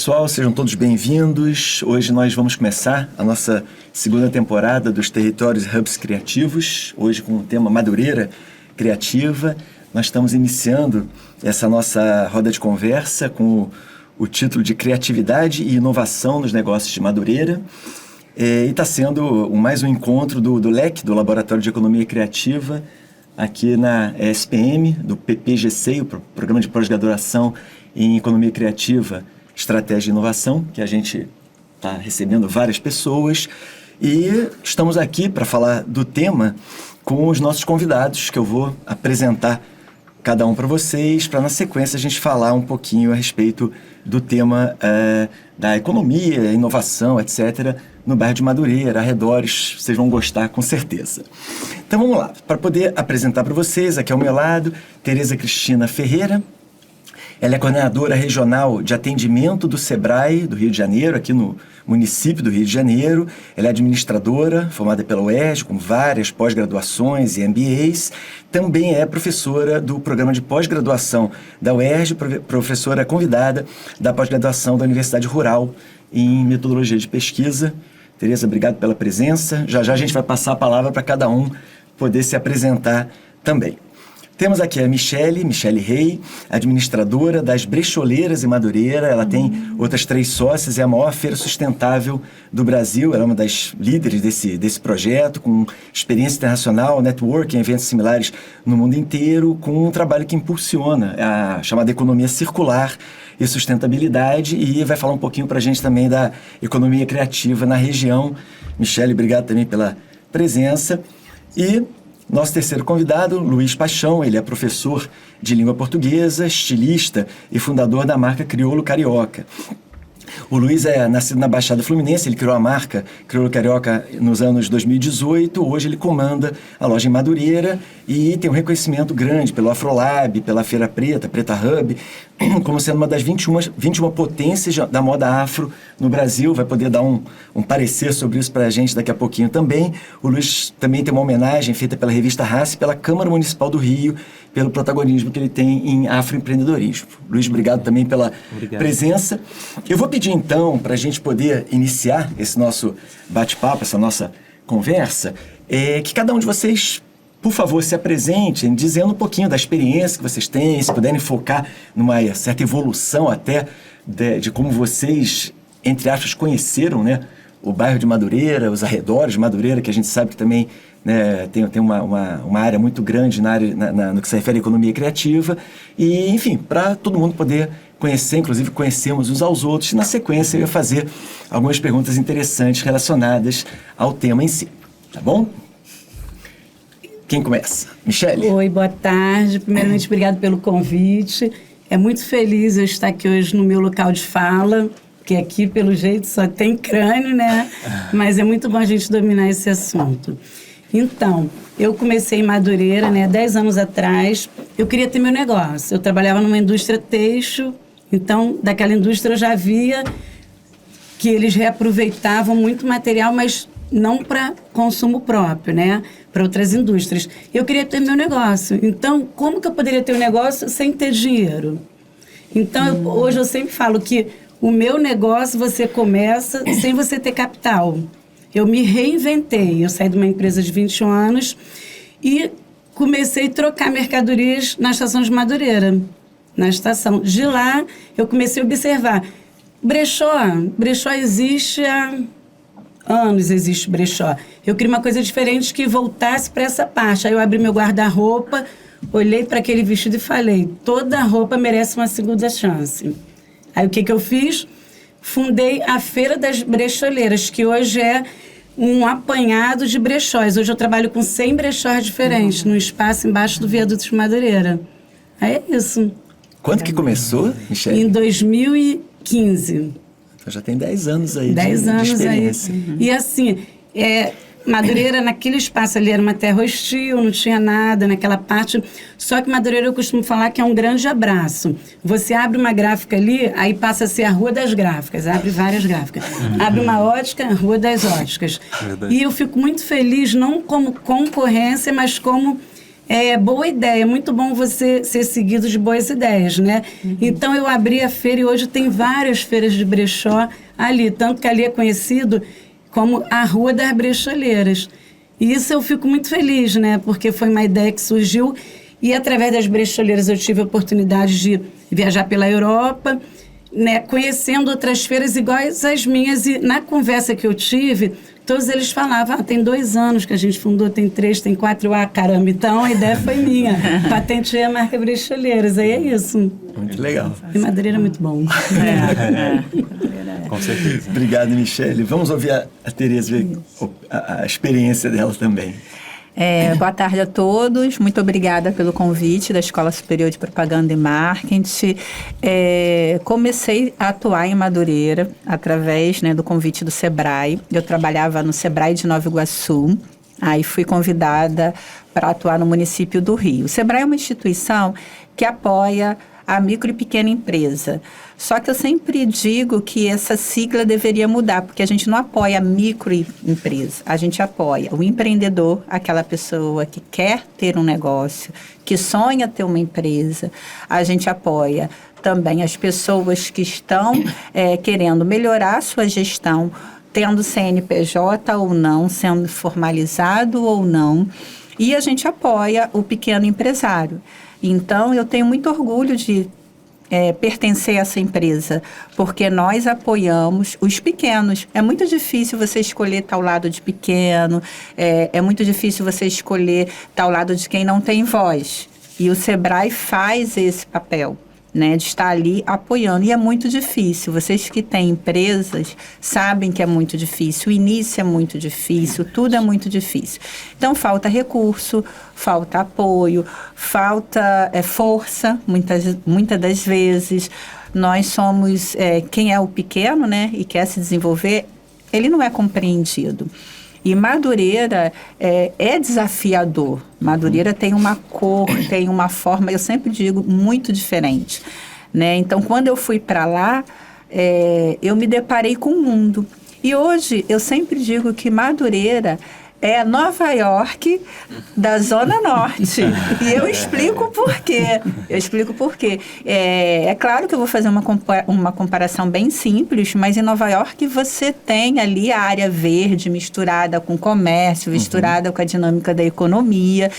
pessoal, sejam todos bem-vindos. Hoje nós vamos começar a nossa segunda temporada dos Territórios Hubs Criativos, hoje com o tema Madureira Criativa. Nós estamos iniciando essa nossa roda de conversa com o título de Criatividade e Inovação nos Negócios de Madureira. E está sendo mais um encontro do LEC, do Laboratório de Economia Criativa, aqui na SPM, do PPGC, o Programa de Pós-Graduação em Economia Criativa, Estratégia e Inovação, que a gente está recebendo várias pessoas. E estamos aqui para falar do tema com os nossos convidados, que eu vou apresentar cada um para vocês, para na sequência a gente falar um pouquinho a respeito do tema da economia, inovação, etc., no bairro de Madureira, arredores, vocês vão gostar com certeza. Então vamos lá, para poder apresentar para vocês, aqui ao meu lado, Tereza Cristina Ferreira. Ela é coordenadora regional de atendimento do SEBRAE do Rio de Janeiro, aqui no município do Rio de Janeiro. Ela é administradora, formada pela UERJ, com várias pós-graduações e MBAs. Também é professora do programa de pós-graduação da UERJ, professora convidada da pós-graduação da Universidade Rural em Metodologia de Pesquisa. Tereza, obrigado pela presença. Já já a gente vai passar a palavra para cada um poder se apresentar também. Temos aqui a Michele Rey, administradora das Brecholeiras em Madureira. Ela tem outras 3 sócias, é a maior feira sustentável do Brasil. Ela é uma das líderes desse projeto, com experiência internacional, networking, eventos similares no mundo inteiro, com um trabalho que impulsiona a chamada economia circular e sustentabilidade, e vai falar um pouquinho para a gente também da economia criativa na região. Michele, obrigado também pela presença. E nosso terceiro convidado, Luiz Paixão, ele é professor de língua portuguesa, estilista e fundador da marca Crioulo Carioca. O Luiz é nascido na Baixada Fluminense, ele criou a marca Crioulo Carioca nos anos 2018, hoje ele comanda a loja em Madureira e tem um reconhecimento grande pelo Afrolab, pela Feira Preta, Preta Hub, como sendo uma das 21 potências da moda afro no Brasil. Vai poder dar um parecer sobre isso para a gente daqui a pouquinho também. O Luiz também tem uma homenagem feita pela revista Race, pela Câmara Municipal do Rio, pelo protagonismo que ele tem em afroempreendedorismo. Luiz, obrigado também pela presença. Eu vou pedir então, para a gente poder iniciar esse nosso bate-papo, essa nossa conversa, que cada um de vocês, por favor, se apresentem dizendo um pouquinho da experiência que vocês têm, se puderem focar numa certa evolução até de como vocês, entre aspas, conheceram, né, o bairro de Madureira, os arredores de Madureira, que a gente sabe que também, né, tem uma área muito grande no que se refere à economia criativa. E, enfim, para todo mundo poder conhecer, inclusive conhecermos uns aos outros. E na sequência eu ia fazer algumas perguntas interessantes relacionadas ao tema em si. Tá bom? Quem começa? Michele? Oi, boa tarde. Primeiramente, obrigado pelo convite. É muito feliz eu estar aqui hoje no meu local de fala, que aqui, pelo jeito, só tem crânio, né? Mas é muito bom a gente dominar esse assunto. Então, eu comecei em Madureira, né, 10 anos atrás. Eu queria ter meu negócio. Eu trabalhava numa indústria têxtil, então, daquela indústria eu já via que eles reaproveitavam muito material, mas não para consumo próprio, né? Para outras indústrias. Eu queria ter meu negócio. Então, como que eu poderia ter um negócio sem ter dinheiro? Então, hoje eu sempre falo que o meu negócio você começa sem você ter capital. Eu me reinventei. Eu saí de uma empresa de 21 anos e comecei a trocar mercadorias na estação de Madureira. Na estação. De lá, eu comecei a observar. Brechó existe há anos, existe brechó. Eu queria uma coisa diferente que voltasse para essa parte. Aí eu abri meu guarda-roupa, olhei para aquele vestido e falei, toda roupa merece uma segunda chance. Aí o que eu fiz? Fundei a Feira das Brecholeiras, que hoje é um apanhado de brechós. Hoje eu trabalho com 100 brechós diferentes, num espaço embaixo do viaduto de Madureira. Aí é isso. Quando que começou, Michele? Em 2015. Então já tem 10 anos aí 10 anos de experiência. Aí. E assim, Madureira, naquele espaço ali, era uma terra hostil, não tinha nada naquela parte. Só que Madureira, eu costumo falar que é um grande abraço. Você abre uma gráfica ali, aí passa a ser a Rua das Gráficas. Abre várias gráficas. Abre uma ótica, Rua das Óticas. Verdade. E eu fico muito feliz, não como concorrência, mas como É boa ideia, é muito bom você ser seguido de boas ideias, né? Então eu abri a feira e hoje tem várias feiras de brechó ali, tanto que ali é conhecido como a Rua das Brecholeiras. E isso eu fico muito feliz, né? Porque foi uma ideia que surgiu e através das brecholeiras eu tive a oportunidade de viajar pela Europa, né? Conhecendo outras feiras iguais às minhas. E na conversa que eu tive, todos eles falavam, tem 2 anos que a gente fundou, tem 3, tem 4, caramba, então a ideia foi minha. Patenteei a marca Brecholeiras, aí é isso. Muito legal. E Madureira é muito bom. Com certeza. Obrigado, Michele. Vamos ouvir a Tereza, ver a experiência dela também. Boa tarde a todos, muito obrigada pelo convite da Escola Superior de Propaganda e Marketing. Comecei a atuar em Madureira através, né, do convite do Sebrae. Eu trabalhava no Sebrae de Nova Iguaçu, aí fui convidada para atuar no município do Rio. O Sebrae é uma instituição que apoia a micro e pequena empresa. Só que eu sempre digo que essa sigla deveria mudar, porque a gente não apoia a microempresa, a gente apoia o empreendedor, aquela pessoa que quer ter um negócio, que sonha ter uma empresa. A gente apoia também as pessoas que estão querendo melhorar a sua gestão, tendo CNPJ ou não, sendo formalizado ou não. E a gente apoia o pequeno empresário. Então, eu tenho muito orgulho de pertencer a essa empresa, porque nós apoiamos os pequenos. É muito difícil você escolher tal lado de pequeno, é muito difícil você escolher tal lado de quem não tem voz. E o Sebrae faz esse papel, né, de estar ali apoiando. E é muito difícil. Vocês que têm empresas sabem que é muito difícil. O início é muito difícil, tudo é muito difícil. Então, falta recurso, falta apoio, falta força, muitas das vezes. Nós somos, quem é o pequeno, né, e quer se desenvolver, ele não é compreendido. E Madureira é desafiador. Madureira tem uma cor, tem uma forma, eu sempre digo, muito diferente, né? Então, quando eu fui para lá, eu me deparei com o mundo. E hoje, eu sempre digo que Madureira é Nova York da Zona Norte. E eu explico por quê. É claro que eu vou fazer uma comparação bem simples, mas em Nova York você tem ali a área verde misturada com comércio, misturada com a dinâmica da economia.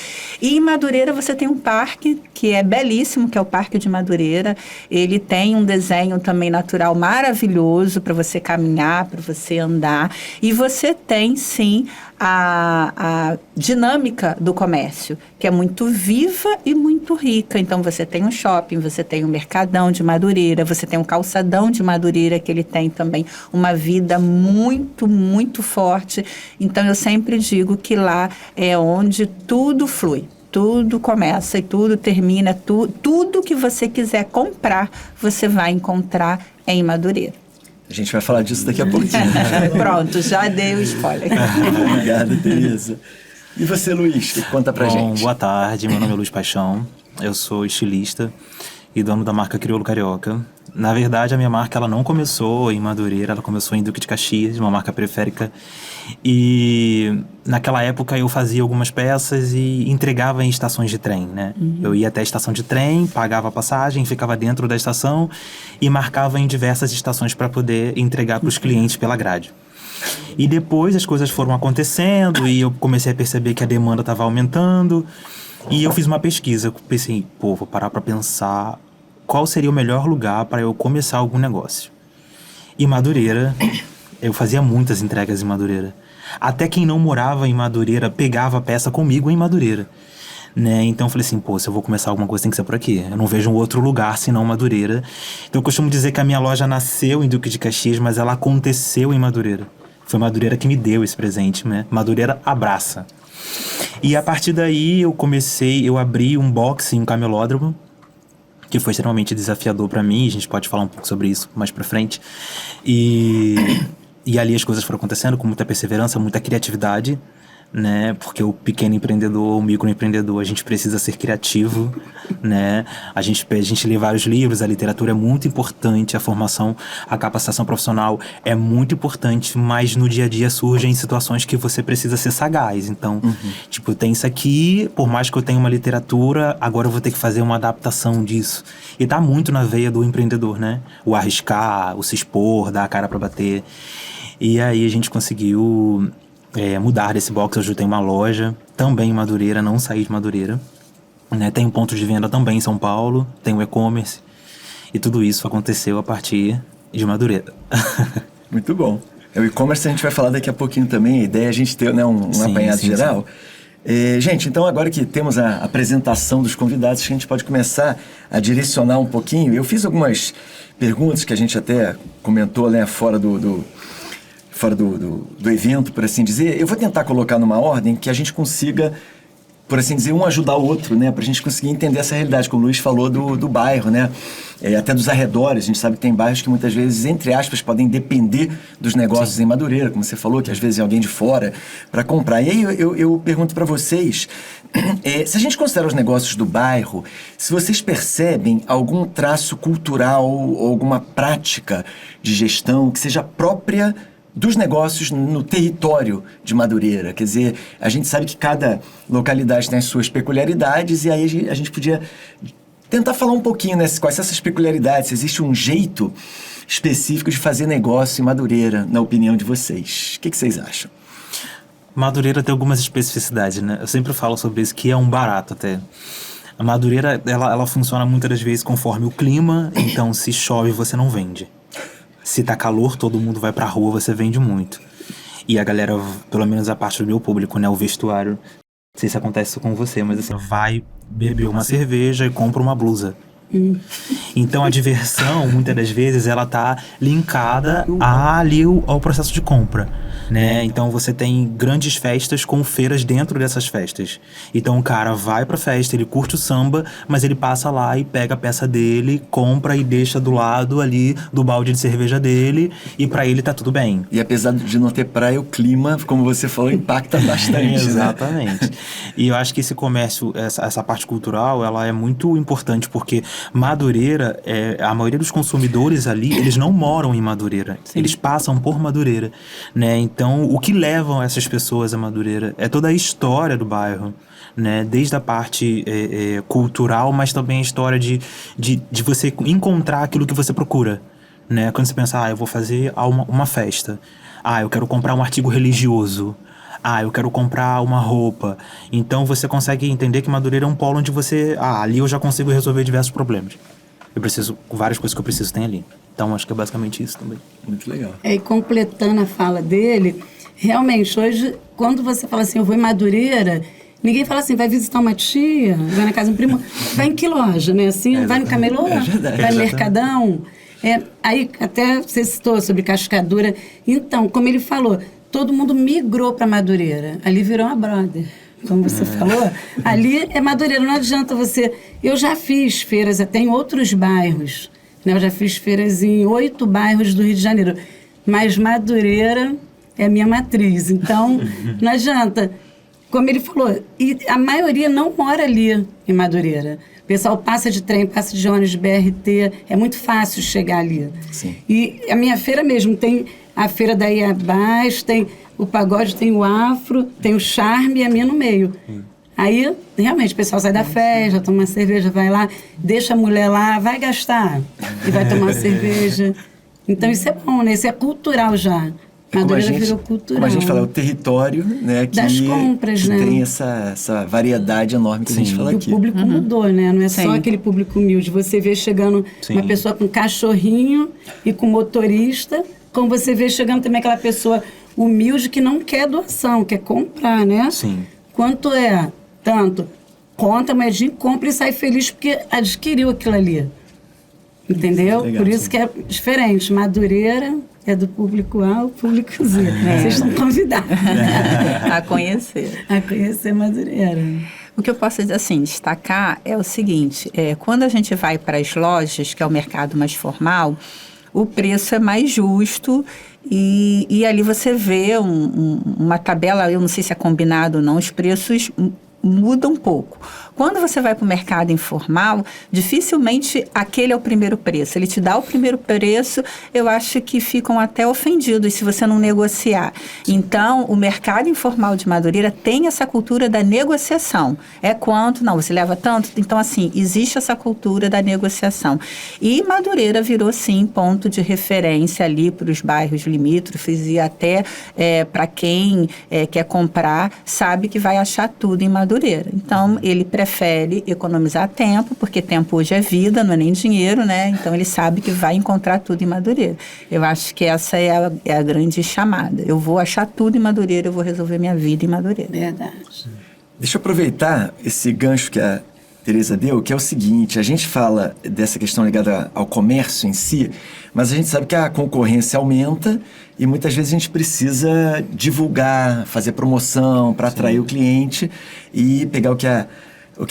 E em Madureira você tem um parque que é belíssimo, que é o Parque de Madureira. Ele tem um desenho também natural maravilhoso para você caminhar, para você andar. E você tem, sim, a dinâmica do comércio, que é muito viva e muito rica. Então, você tem um shopping, você tem um mercadão de Madureira, você tem um calçadão de Madureira, que ele tem também uma vida muito, muito forte. Então, eu sempre digo que lá é onde tudo flui. Tudo começa e tudo termina. Tudo que você quiser comprar, você vai encontrar em Madureira. A gente vai falar disso daqui a pouquinho. Pronto, já dei o spoiler. Obrigado, Tereza. E você, Luiz, conta pra gente. Boa tarde, meu nome é Luiz Paixão, eu sou estilista e dono da marca Crioulo Carioca. Na verdade, a minha marca ela não começou em Madureira, ela começou em Duque de Caxias, uma marca periférica. E naquela época eu fazia algumas peças e entregava em estações de trem, né? Eu ia até a estação de trem, pagava a passagem, ficava dentro da estação e marcava em diversas estações para poder entregar para os clientes pela grade. E depois as coisas foram acontecendo e eu comecei a perceber que a demanda estava aumentando. E eu fiz uma pesquisa, eu pensei, vou parar para pensar qual seria o melhor lugar para eu começar algum negócio. E Madureira, eu fazia muitas entregas em Madureira. Até quem não morava em Madureira pegava a peça comigo em Madureira. Né? Então eu falei assim, se eu vou começar alguma coisa tem que ser por aqui. Eu não vejo um outro lugar senão Madureira. Então eu costumo dizer que a minha loja nasceu em Duque de Caxias, mas ela aconteceu em Madureira. Foi Madureira que me deu esse presente, né? Madureira abraça. E a partir daí eu abri um boxe em um camelódromo, que foi extremamente desafiador para mim. A gente pode falar um pouco sobre isso mais pra frente. E ali as coisas foram acontecendo com muita perseverança, muita criatividade, né? Porque o pequeno empreendedor, o microempreendedor, a gente precisa ser criativo, né? A gente lê vários livros, a literatura é muito importante, a formação, a capacitação profissional é muito importante, mas no dia a dia surgem situações que você precisa ser sagaz. Então, tipo, tem isso aqui, por mais que eu tenha uma literatura, agora eu vou ter que fazer uma adaptação disso. E tá muito na veia do empreendedor, né? O arriscar, o se expor, dar a cara pra bater. E aí a gente conseguiu mudar desse box. Hoje eu tenho uma loja, também em Madureira, não saí de Madureira, né? Tem um ponto de venda também em São Paulo, tem um e-commerce. E tudo isso aconteceu a partir de Madureira. Muito bom. O e-commerce a gente vai falar daqui a pouquinho também. A ideia é a gente ter, né, um apanhado geral. Gente, então agora que temos a apresentação dos convidados, a gente pode começar a direcionar um pouquinho. Eu fiz algumas perguntas que a gente até comentou, né, fora do evento, por assim dizer. Eu vou tentar colocar numa ordem que a gente consiga, por assim dizer, um ajudar o outro, né? Pra gente conseguir entender essa realidade, como o Luiz falou do bairro, né? Até dos arredores. A gente sabe que tem bairros que muitas vezes, entre aspas, podem depender dos negócios em Madureira, como você falou, que às vezes é alguém de fora para comprar. E aí eu pergunto para vocês, se a gente considera os negócios do bairro, se vocês percebem algum traço cultural ou alguma prática de gestão que seja própria dos negócios no território de Madureira. Quer dizer, a gente sabe que cada localidade tem as suas peculiaridades, e aí a gente podia tentar falar um pouquinho, né, quais são essas peculiaridades, se existe um jeito específico de fazer negócio em Madureira, na opinião de vocês. O que vocês acham? Madureira tem algumas especificidades, né? Eu sempre falo sobre isso, que é um barato até. A Madureira, ela funciona muitas das vezes conforme o clima, então se chove você não vende. Se tá calor, todo mundo vai pra rua, você vende muito. E a galera, pelo menos a parte do meu público, né, o vestuário, não sei se acontece isso com você, mas assim, vai beber uma cerveja e compra uma blusa. Então a diversão, muitas das vezes, ela tá linkada ao processo de compra, né? Então você tem grandes festas com feiras dentro dessas festas. Então o cara vai pra festa, ele curte o samba, mas ele passa lá e pega a peça dele, compra e deixa do lado ali do balde de cerveja dele, e pra ele tá tudo bem. E apesar de não ter praia, o clima, como você falou, impacta bastante. Exatamente. E eu acho que esse comércio, essa parte cultural, ela é muito importante, porque Madureira, a maioria dos consumidores ali, eles não moram em Madureira. Sim. Eles passam por Madureira, né? Então, o que levam essas pessoas a Madureira é toda a história do bairro, né? Desde a parte cultural, mas também a história de você encontrar aquilo que você procura, né? Quando você pensa, eu vou fazer uma festa. Eu quero comprar um artigo religioso. Eu quero comprar uma roupa. Então você consegue entender que Madureira é um polo onde você... ali eu já consigo resolver diversos problemas. Várias coisas que eu preciso tem ali. Então acho que é basicamente isso também. Muito legal. E completando a fala dele, realmente hoje, quando você fala assim, eu vou em Madureira, ninguém fala assim, vai visitar uma tia, vai na casa de um primo, vai em que loja, né? Assim, vai no camelô, vai no Mercadão. Aí até você citou sobre Cascadura. Então, como ele falou, todo mundo migrou para Madureira. Ali virou uma brother, como você falou. Ali é Madureira, não adianta você... Eu já fiz feiras até em outros bairros, né? Eu já fiz feiras em 8 bairros do Rio de Janeiro. Mas Madureira é a minha matriz. Então, não adianta. Como ele falou, e a maioria não mora ali em Madureira. O pessoal passa de trem, passa de ônibus, de BRT. É muito fácil chegar ali. Sim. E a minha feira mesmo tem... A feira daí abaixo, tem o pagode, tem o afro, tem o charme e a minha no meio. Aí, realmente, o pessoal sai da festa, toma uma cerveja, vai lá, deixa a mulher lá, vai gastar e vai tomar uma cerveja. Então, isso é bom, né? Isso é cultural já. Madureira virou cultural. Como a gente fala, é o território, né? Das compras, que né? tem essa variedade enorme que a gente fala aqui. E o público mudou, né? Não é só aquele público humilde. Você vê chegando uma pessoa com cachorrinho e com motorista... Como você vê chegando também aquela pessoa humilde que não quer doação, quer comprar, né? Sim. Quanto é? Tanto. Conta, moedinha, compra e sai feliz porque adquiriu aquilo ali. Entendeu? Legal, por isso que é diferente. Madureira é do público A ao público Z. Vocês estão convidados. A conhecer. A conhecer Madureira. O que eu posso assim, destacar é o seguinte, quando a gente vai para as lojas, que é o mercado mais formal, o preço é mais justo E ali você vê uma tabela, eu não sei se é combinado ou não, os preços muda um pouco. Quando você vai para o mercado informal, dificilmente aquele é o primeiro preço. Ele te dá o primeiro preço, eu acho que ficam até ofendidos se você não negociar. Então, o mercado informal de Madureira tem essa cultura da negociação. É quanto? Não, você leva tanto? Então, assim, existe essa cultura da negociação. E Madureira virou, sim, ponto de referência ali para os bairros limítrofes e até para quem quer comprar, sabe que vai achar tudo em Madureira. Então, ele prefere economizar tempo, porque tempo hoje é vida, não é nem dinheiro, né? Então, ele sabe que vai encontrar tudo em Madureira. Eu acho que essa é a grande chamada. Eu vou achar tudo em Madureira, eu vou resolver minha vida em Madureira. Verdade. Deixa eu aproveitar esse gancho que a Tereza deu, que é o seguinte: a gente fala dessa questão ligada ao comércio em si, mas a gente sabe que a concorrência aumenta e muitas vezes a gente precisa divulgar, fazer promoção para atrair o cliente e pegar o que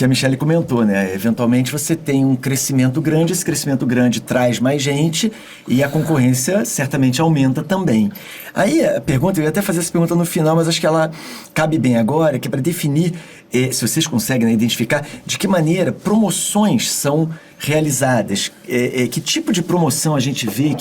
a Michele comentou, né? Eventualmente você tem um crescimento grande, esse crescimento grande traz mais gente e a concorrência certamente aumenta também. Aí a pergunta, eu ia até fazer essa pergunta no final, mas acho que ela cabe bem agora, que é para definir, se vocês conseguem, né, identificar de que maneira promoções são realizadas, que tipo de promoção a gente vê,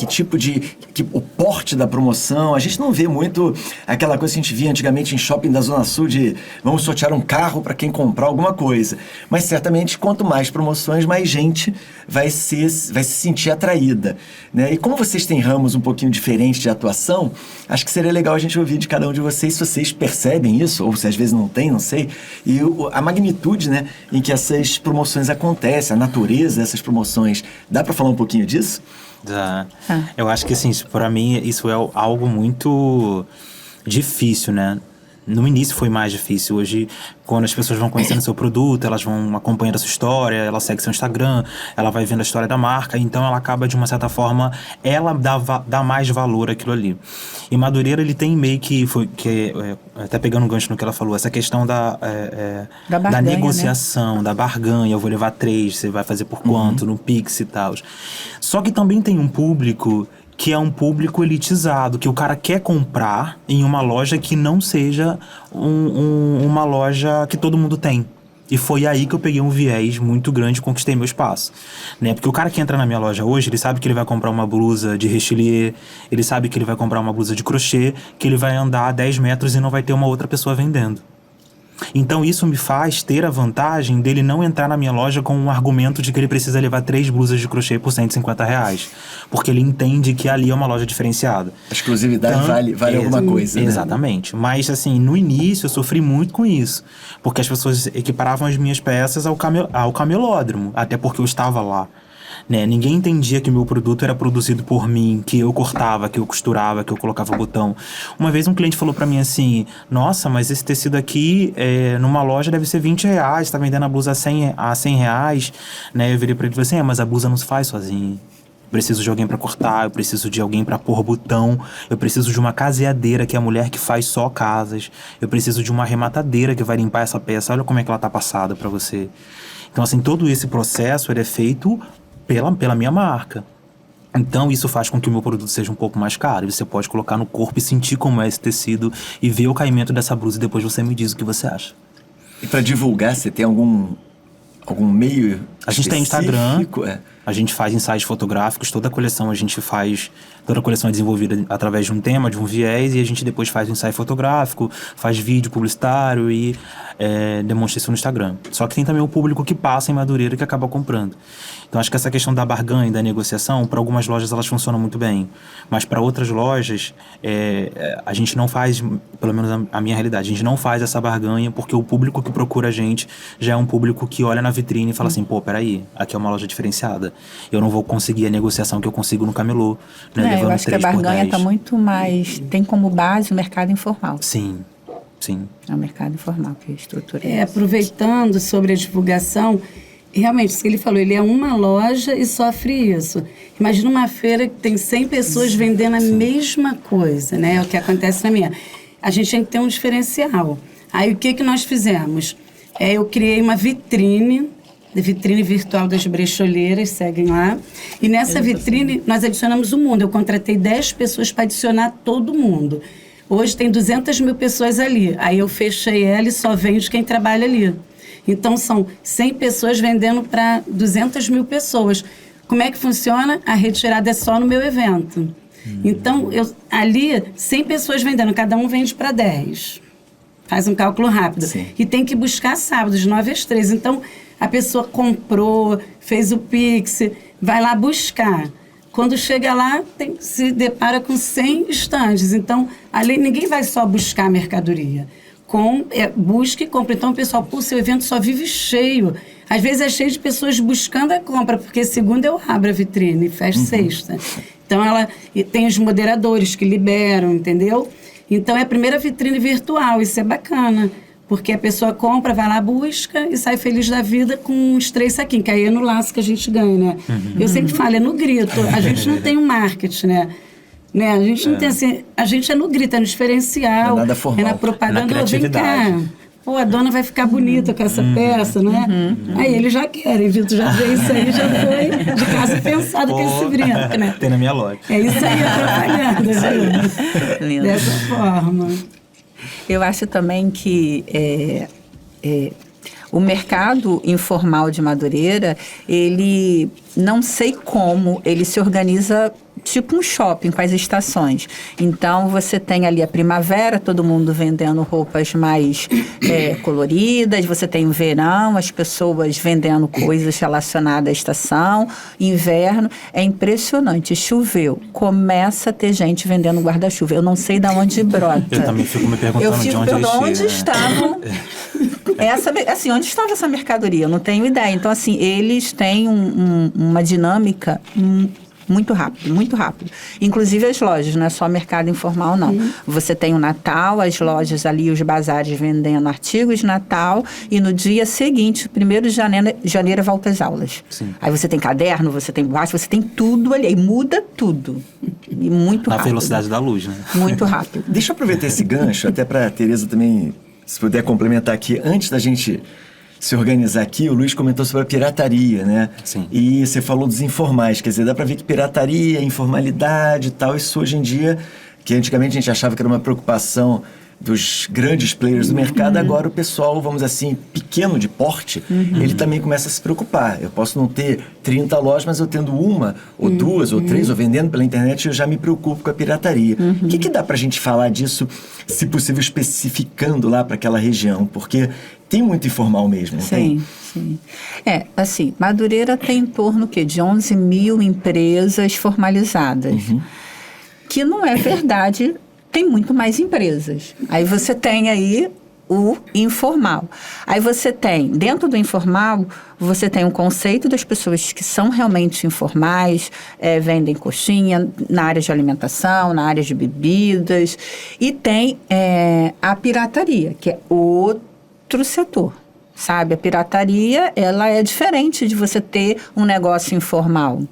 o porte da promoção. A gente não vê muito aquela coisa que a gente via antigamente em shopping da Zona Sul de vamos sortear um carro para quem comprar alguma coisa, mas certamente quanto mais promoções, mais gente vai se sentir atraída, né? E como vocês têm ramos um pouquinho diferentes de atuação, acho que seria legal a gente ouvir de cada um de vocês se vocês percebem isso, ou se às vezes não tem, não sei, e a magnitude, né, em que essas promoções acontecem, a natureza dessas promoções. Dá para falar um pouquinho disso? Dá. Eu acho que, assim, para mim, isso é algo muito difícil, né? No início foi mais difícil. Hoje, quando as pessoas vão conhecendo seu produto, elas vão acompanhando a sua história, ela segue seu Instagram, ela vai vendo a história da marca, então ela acaba, de uma certa forma, ela dá mais valor àquilo ali. E Madureira, ele tem meio que até pegando um gancho no que ela falou, essa questão da negociação, né? Da barganha, eu vou levar 3, você vai fazer por quanto, no Pix e tal. Só que também tem um público que é um público elitizado, que o cara quer comprar em uma loja que não seja uma loja que todo mundo tem. E foi aí que eu peguei um viés muito grande e conquistei meu espaço, né? Porque o cara que entra na minha loja hoje, ele sabe que ele vai comprar uma blusa de rechelier, ele sabe que ele vai comprar uma blusa de crochê, que ele vai andar 10 metros e não vai ter uma outra pessoa vendendo. Então isso me faz ter a vantagem dele não entrar na minha loja com um argumento de que ele precisa levar 3 blusas de crochê por R$150, porque ele entende que ali é uma loja diferenciada. A exclusividade então, vale alguma coisa, né? Exatamente. Mas assim, no início eu sofri muito com isso, porque as pessoas equiparavam as minhas peças ao camelódromo, até porque eu estava lá. Né? Ninguém entendia que o meu produto era produzido por mim, que eu cortava, que eu costurava, que eu colocava botão. Uma vez um cliente falou pra mim assim: nossa, mas esse tecido aqui numa loja deve ser R$20, tá vendendo a blusa a R$100, né? Eu virei pra ele e falei assim: mas a blusa não se faz sozinha. Eu preciso de alguém para cortar, eu preciso de alguém para pôr botão, eu preciso de uma caseadeira, que é a mulher que faz só casas, eu preciso de uma arrematadeira que vai limpar essa peça, olha como é que ela tá passada para você. Então assim, todo esse processo ele é feito pela minha marca. Então isso faz com que o meu produto seja um pouco mais caro. Você pode colocar no corpo e sentir como é esse tecido e ver o caimento dessa blusa e depois você me diz o que você acha. E para divulgar, você tem algum meio A gente tem Instagram, a gente faz ensaios fotográficos, toda a coleção é desenvolvida através de um tema, de um viés, e a gente depois faz um ensaio fotográfico, faz vídeo publicitário e demonstra isso no Instagram. Só que tem também o público que passa em Madureira que acaba comprando. Então acho que essa questão da barganha e da negociação, para algumas lojas elas funcionam muito bem, mas para outras lojas a gente não faz, pelo menos a minha realidade, a gente não faz essa barganha porque o público que procura a gente já é um público que olha na vitrine e fala assim: pô, peraí, aqui é uma loja diferenciada, eu não vou conseguir a negociação que eu consigo no camelô, né? Eu acho que a barganha está muito mais, tem como base o mercado informal. Sim. É o mercado informal que estrutura isso. Aproveitando sobre a divulgação, realmente, isso que ele falou, ele é uma loja e sofre isso. Imagina uma feira que tem 100 pessoas vendendo a mesma coisa, né? É o que acontece na minha. A gente tem que ter um diferencial. Aí, o que nós fizemos? Eu criei uma vitrine vitrine virtual das brecholeiras, seguem lá. E nessa vitrine nós adicionamos o mundo. Eu contratei 10 pessoas para adicionar todo mundo. Hoje tem 200 mil pessoas ali. Aí eu fechei ela e só vende quem trabalha ali. Então são 100 pessoas vendendo para 200 mil pessoas. Como é que funciona? A retirada é só no meu evento. Então, ali, 100 pessoas vendendo, cada um vende para 10. Faz um cálculo rápido. Sim. E tem que buscar sábado, de 9 às 3. Então, a pessoa comprou, fez o Pix, vai lá buscar. Quando chega lá, se depara com 100 estandes. Então, ali ninguém vai só buscar a mercadoria. Busca e compra. Então, o pessoal, seu evento só vive cheio. Às vezes é cheio de pessoas buscando a compra, porque segunda eu abro a vitrine e fecho sexta. Então, e tem os moderadores que liberam, entendeu? Então, é a primeira vitrine virtual, isso é bacana. Porque a pessoa compra, vai lá, busca e sai feliz da vida com uns 3 saquinhos, que aí é no laço que a gente ganha, né? Eu sempre falo, é no grito. A gente não tem um marketing, né? A gente não tem assim... A gente é no grito, é no diferencial. Não é nada formal. É na propaganda. Na Vem cá. criatividade. Pô, a dona vai ficar bonita com essa peça, né? Aí eles já querem, viu? Tu já vê isso aí, já foi de casa pensado com esse brinco, né? Tem na minha loja. É isso aí, a propaganda, viu? Lindo. Dessa forma. Eu acho também que o mercado informal de Madureira, ele, não sei como, ele se organiza tipo um shopping com as estações. Então, você tem ali a primavera, todo mundo vendendo roupas mais coloridas, você tem o verão, as pessoas vendendo coisas relacionadas à estação, inverno, é impressionante. Choveu, começa a ter gente vendendo guarda-chuva. Eu não sei de onde brota. Eu também fico me perguntando de onde eles onde estavam... onde estava essa mercadoria? Eu não tenho ideia. Então, assim, eles têm uma dinâmica muito rápido, muito rápido. Inclusive as lojas, não é só mercado informal, não. Você tem o Natal, as lojas ali, os bazares vendendo artigos de Natal, e no dia seguinte, 1º de janeiro, volta às aulas. Sim. Aí você tem caderno, você tem borracha, você tem tudo ali, aí muda tudo. E muito rápido. Na velocidade da luz, né? Muito rápido. Deixa eu aproveitar esse gancho, até para a Tereza também, se puder complementar aqui, antes da gente se organizar aqui, o Luiz comentou sobre a pirataria, né? Sim. E você falou dos informais, quer dizer, dá para ver que pirataria, informalidade e tal, isso hoje em dia, que antigamente a gente achava que era uma preocupação dos grandes players do mercado, agora o pessoal, vamos dizer assim, pequeno de porte, ele também começa a se preocupar. Eu posso não ter 30 lojas, mas eu tendo uma, ou 2, ou 3, ou vendendo pela internet, eu já me preocupo com a pirataria. O que dá pra gente falar disso, se possível, especificando lá para aquela região? Porque tem muito informal mesmo, não tem? Sim. Assim, Madureira tem em torno de 11 mil empresas formalizadas. Que não é verdade, tem muito mais empresas. Aí você tem aí o informal. Aí você tem, dentro do informal, você tem um conceito das pessoas que são realmente informais, vendem coxinha na área de alimentação, na área de bebidas, e tem a pirataria, que é outro setor. Sabe, a pirataria, ela é diferente de você ter um negócio informal.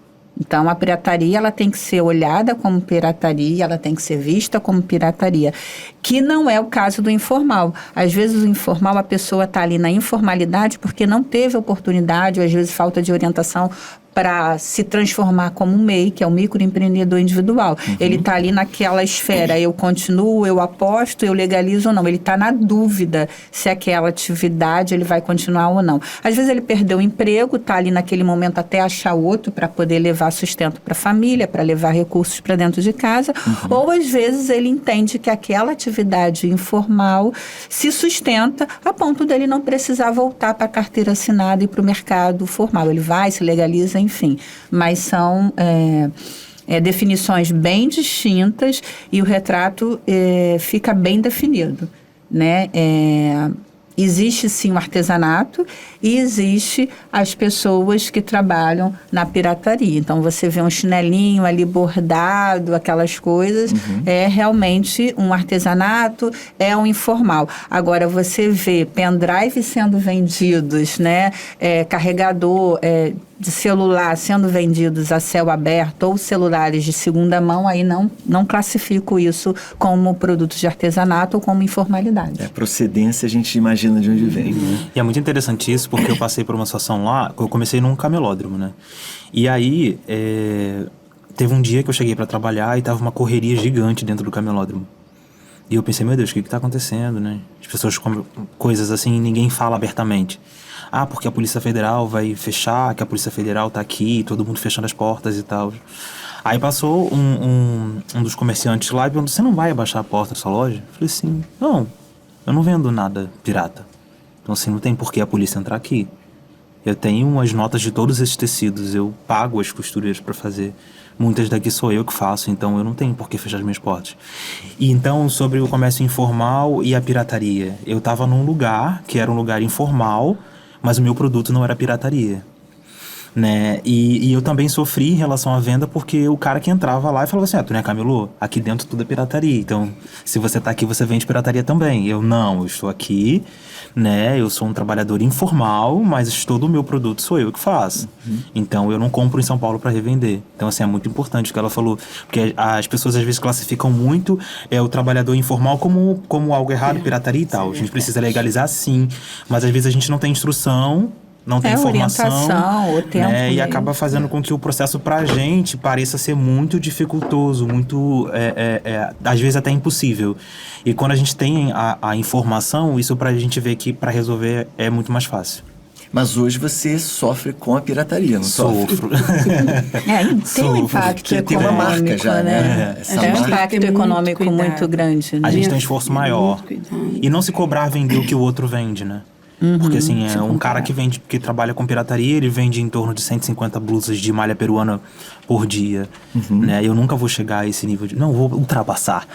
Então, a pirataria, ela tem que ser olhada como pirataria, ela tem que ser vista como pirataria, que não é o caso do informal. Às vezes, o informal, a pessoa está ali na informalidade porque não teve oportunidade, ou às vezes falta de orientação para se transformar como um MEI, que é o microempreendedor individual. Ele está ali naquela esfera, eu continuo, eu aposto, eu legalizo ou não. Ele está na dúvida se aquela atividade ele vai continuar ou não. Às vezes ele perdeu o emprego, está ali naquele momento até achar outro para poder levar sustento para a família, para levar recursos para dentro de casa, ou às vezes ele entende que aquela atividade informal se sustenta a ponto dele não precisar voltar para a carteira assinada e para o mercado formal. Ele vai, se legaliza, enfim, mas são definições bem distintas e o retrato fica bem definido, né? Existe sim o artesanato e existe as pessoas que trabalham na pirataria. Então, você vê um chinelinho ali bordado, aquelas coisas, é realmente um artesanato, é um informal. Agora, você vê pendrive sendo vendidos, né? Carregador, de celular sendo vendidos a céu aberto ou celulares de segunda mão, aí não classifico isso como produtos de artesanato ou como informalidade. Procedência a gente imagina de onde vem, né? E é muito interessante isso, porque eu passei por uma situação lá, eu comecei num camelódromo, né? E aí, teve um dia que eu cheguei para trabalhar e tava uma correria gigante dentro do camelódromo. E eu pensei, meu Deus, o que tá acontecendo, né? As pessoas comem coisas assim e ninguém fala abertamente. Ah, porque a Polícia Federal vai fechar, que a Polícia Federal tá aqui, todo mundo fechando as portas e tal. Aí passou um dos comerciantes lá e perguntou, você não vai abaixar a porta da sua loja? Eu falei assim, não, eu não vendo nada pirata. Então assim, não tem por que a polícia entrar aqui. Eu tenho umas notas de todos esses tecidos, eu pago as costureiras para fazer. Muitas daqui sou eu que faço, então eu não tenho por que fechar as minhas portas. E então, sobre o comércio informal e a pirataria. Eu estava num lugar que era um lugar informal, mas o meu produto não era pirataria. Né? E eu também sofri em relação à venda porque o cara que entrava lá e falava assim, tu não é camelô? Aqui dentro tudo é pirataria, então se você tá aqui você vende pirataria também. Eu estou aqui, né? Eu sou um trabalhador informal, mas todo o meu produto sou eu que faço. Então eu não compro em São Paulo para revender. Então assim, é muito importante o que ela falou, porque as pessoas às vezes classificam muito o trabalhador informal como algo errado, pirataria e tal. A gente precisa legalizar sim, mas às vezes a gente não tem instrução, não tem informação, orientação, o tempo, né? E acaba fazendo com que o processo pra gente pareça ser muito dificultoso, muito, às vezes até impossível. E quando a gente tem a informação, isso pra gente ver que pra resolver é muito mais fácil. Mas hoje você sofre com a pirataria, não sofre? Sofro. Tem um impacto Porque econômico, tem uma marca já, né? Essa Tem um marca impacto econômico muito grande, né? A gente tem um esforço maior. E não se cobrar vender o que o outro vende, né? Porque assim, um cara que trabalha com pirataria, ele vende em torno de 150 blusas de malha peruana por dia, né? Eu nunca vou chegar a esse nível não, vou ultrapassar.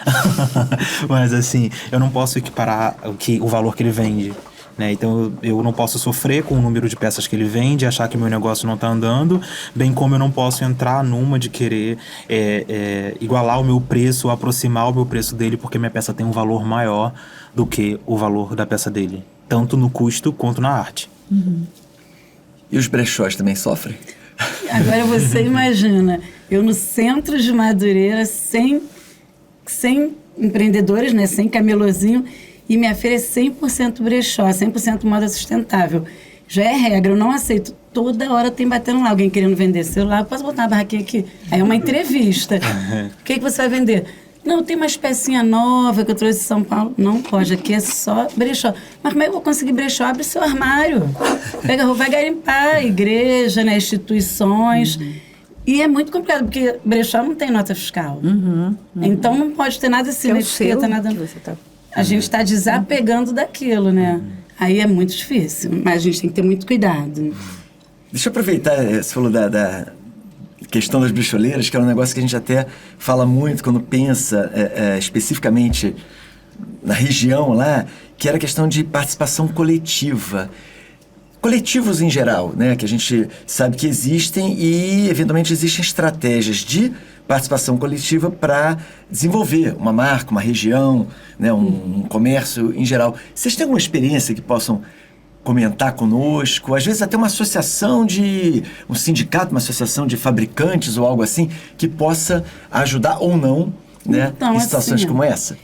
Mas assim, eu não posso equiparar o valor que ele vende, né? Então eu não posso sofrer com o número de peças que ele vende, achar que meu negócio não tá andando, bem como eu não posso entrar numa de querer igualar o meu preço, aproximar o meu preço dele, porque minha peça tem um valor maior do que o valor da peça dele, tanto no custo quanto na arte. E os brechós também sofrem? Agora você imagina, eu no centro de Madureira, sem empreendedores, né, sem camelôzinho, e minha feira é 100% brechó, 100% moda sustentável. Já é regra, eu não aceito. Toda hora tem batendo lá alguém querendo vender celular. Eu posso botar uma barraquinha aqui? Aí é uma entrevista. O que você vai vender? Não, tem umas pecinhas novas que eu trouxe de São Paulo. Não pode, aqui é só brechó. Mas como é que eu vou conseguir brechó? Abre seu armário. Pega, vai garimpar, igreja, né, instituições. E é muito complicado, porque brechó não tem nota fiscal. Então não pode ter nada assim, etiqueta, nada. A gente está desapegando daquilo, né? Aí é muito difícil, mas a gente tem que ter muito cuidado. Deixa eu aproveitar, você falou da questão das brecholeiras, que é um negócio que a gente até fala muito quando pensa especificamente na região lá, que era a questão de participação coletiva. Coletivos em geral, né? Que a gente sabe que existem e, eventualmente, existem estratégias de participação coletiva para desenvolver uma marca, uma região, né? Um comércio em geral. Vocês têm alguma experiência que possam comentar conosco? Às vezes até uma associação um sindicato, uma associação de fabricantes ou algo assim, que possa ajudar ou não, né? Então, em situações assim, como essa?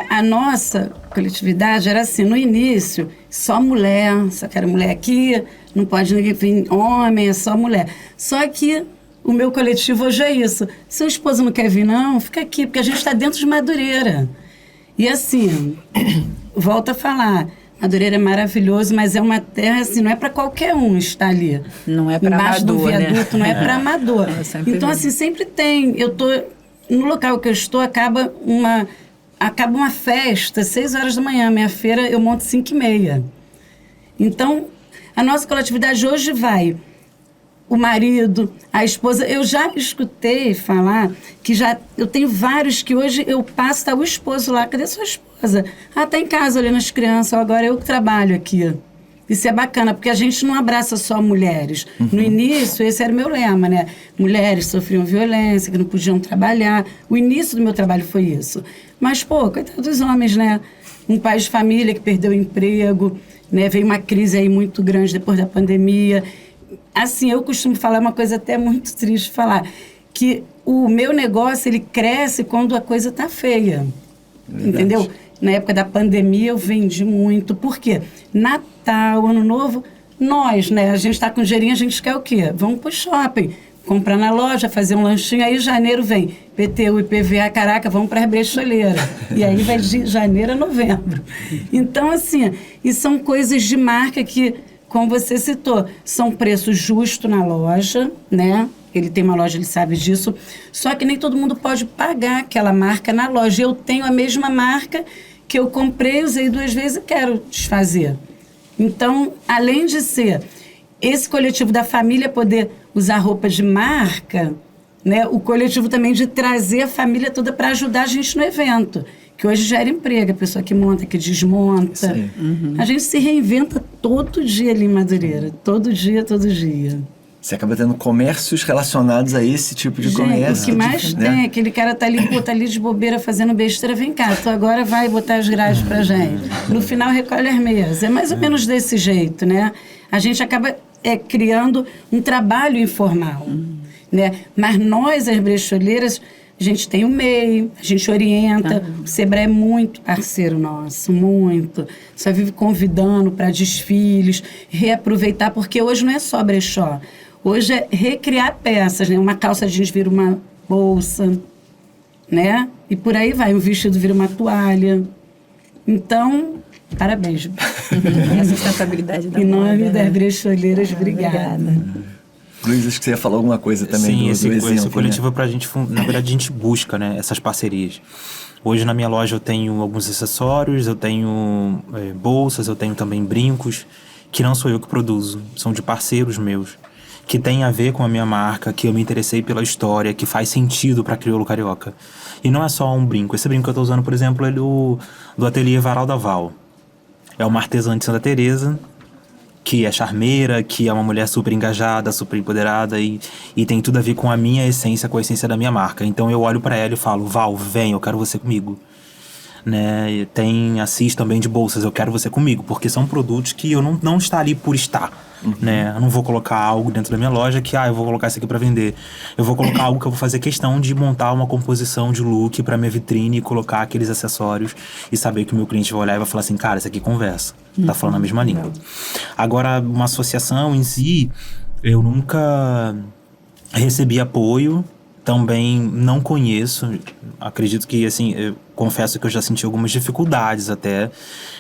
A nossa coletividade era assim, no início, só mulher, só quero mulher aqui, não pode ninguém vir homem, é só mulher. Só que o meu coletivo hoje é isso. Seu esposo não quer vir, não? Fica aqui, porque a gente está dentro de Madureira. E assim, volto a falar, Madureira é maravilhoso, mas é uma terra assim, não é para qualquer um estar ali. Não é para embaixo amador, do viaduto, né? não é para amador. Então, assim, sempre tem. Eu tô no local que eu estou, acaba uma festa, 6 horas da manhã. Minha feira eu monto 5h30. Então, a nossa coletividade hoje vai o marido, a esposa. Eu já escutei falar que eu tenho vários que hoje eu passo, tá o esposo lá. Cadê sua esposa? Tá em casa olhando as crianças, agora eu que trabalho aqui. Isso é bacana, porque a gente não abraça só mulheres. No início, esse era o meu lema, né? Mulheres sofriam violência, que não podiam trabalhar. O início do meu trabalho foi isso. Mas, coitado dos homens, né? Um pai de família que perdeu o emprego, né? Veio uma crise aí muito grande depois da pandemia. assim, eu costumo falar uma coisa até muito triste falar, que o meu negócio, ele cresce quando a coisa tá feia. Verdade. Entendeu? Na época da pandemia eu vendi muito. Por quê? Natal, Ano Novo, nós, né? A gente está com dinheirinho, a gente quer o quê? Vamos pro shopping, comprar na loja, fazer um lanchinho. Aí janeiro vem PTU, IPVA, caraca, vamos para as brecholeiras. E aí vai de janeiro a novembro. Então, assim, e são coisas de marca que, como você citou, são preços justos na loja, né? Ele tem uma loja, ele sabe disso. Só que nem todo mundo pode pagar aquela marca na loja. Eu tenho a mesma marca que eu comprei, usei 2 vezes e quero desfazer. Então, além de ser esse coletivo da família poder usar roupa de marca, né, o coletivo também de trazer a família toda para ajudar a gente no evento. Que hoje gera emprego, a pessoa que monta, que desmonta. A gente se reinventa todo dia ali em Madureira. Todo dia, todo dia. Você acaba tendo comércios relacionados a esse tipo de comércio. O que mais tem, aquele cara tá ali, pô, tá ali de bobeira fazendo besteira, vem cá, tu agora vai botar as grades pra gente. No final recolhe as meias. É mais ou menos desse jeito, né? A gente acaba criando um trabalho informal, né? Mas nós, as brecholeiras, a gente tem o MEI, a gente orienta. O Sebrae é muito parceiro nosso, muito. Só vive convidando para desfiles, reaproveitar, porque hoje não é só brechó. Hoje é recriar peças, né? Uma calça jeans vira uma bolsa, né? E por aí vai, um vestido vira uma toalha. Então, parabéns. A sustentabilidade da Em nome moda, das né? brecholeiras, obrigada. Luiz, acho que você ia falar alguma coisa também. Sim, do exemplo, esse coletivo né? pra gente, na verdade, a gente busca, né, essas parcerias. Hoje na minha loja eu tenho alguns acessórios, eu tenho bolsas, eu tenho também brincos, que não sou eu que produzo, são de parceiros meus, que tem a ver com a minha marca, que eu me interessei pela história, que faz sentido para crioulo carioca. E não é só um brinco. Esse brinco que eu tô usando, por exemplo, é do ateliê Varal da Val. É uma artesã de Santa Teresa, que é charmeira, que é uma mulher super engajada, super empoderada e tem tudo a ver com a minha essência, com a essência da minha marca. Então eu olho para ela e falo, Val, vem, eu quero você comigo. Né? E tem a CIS também de bolsas, eu quero você comigo, porque são produtos que eu não está ali por estar. Né? Eu não vou colocar algo dentro da minha loja que, eu vou colocar isso aqui para vender. Eu vou colocar algo que eu vou fazer questão de montar uma composição de look para minha vitrine e colocar aqueles acessórios e saber que o meu cliente vai olhar e vai falar assim, cara, isso aqui conversa. Tá falando a mesma língua. Agora, uma associação em si, eu nunca recebi apoio, também não conheço. Acredito que, assim, eu confesso que eu já senti algumas dificuldades até,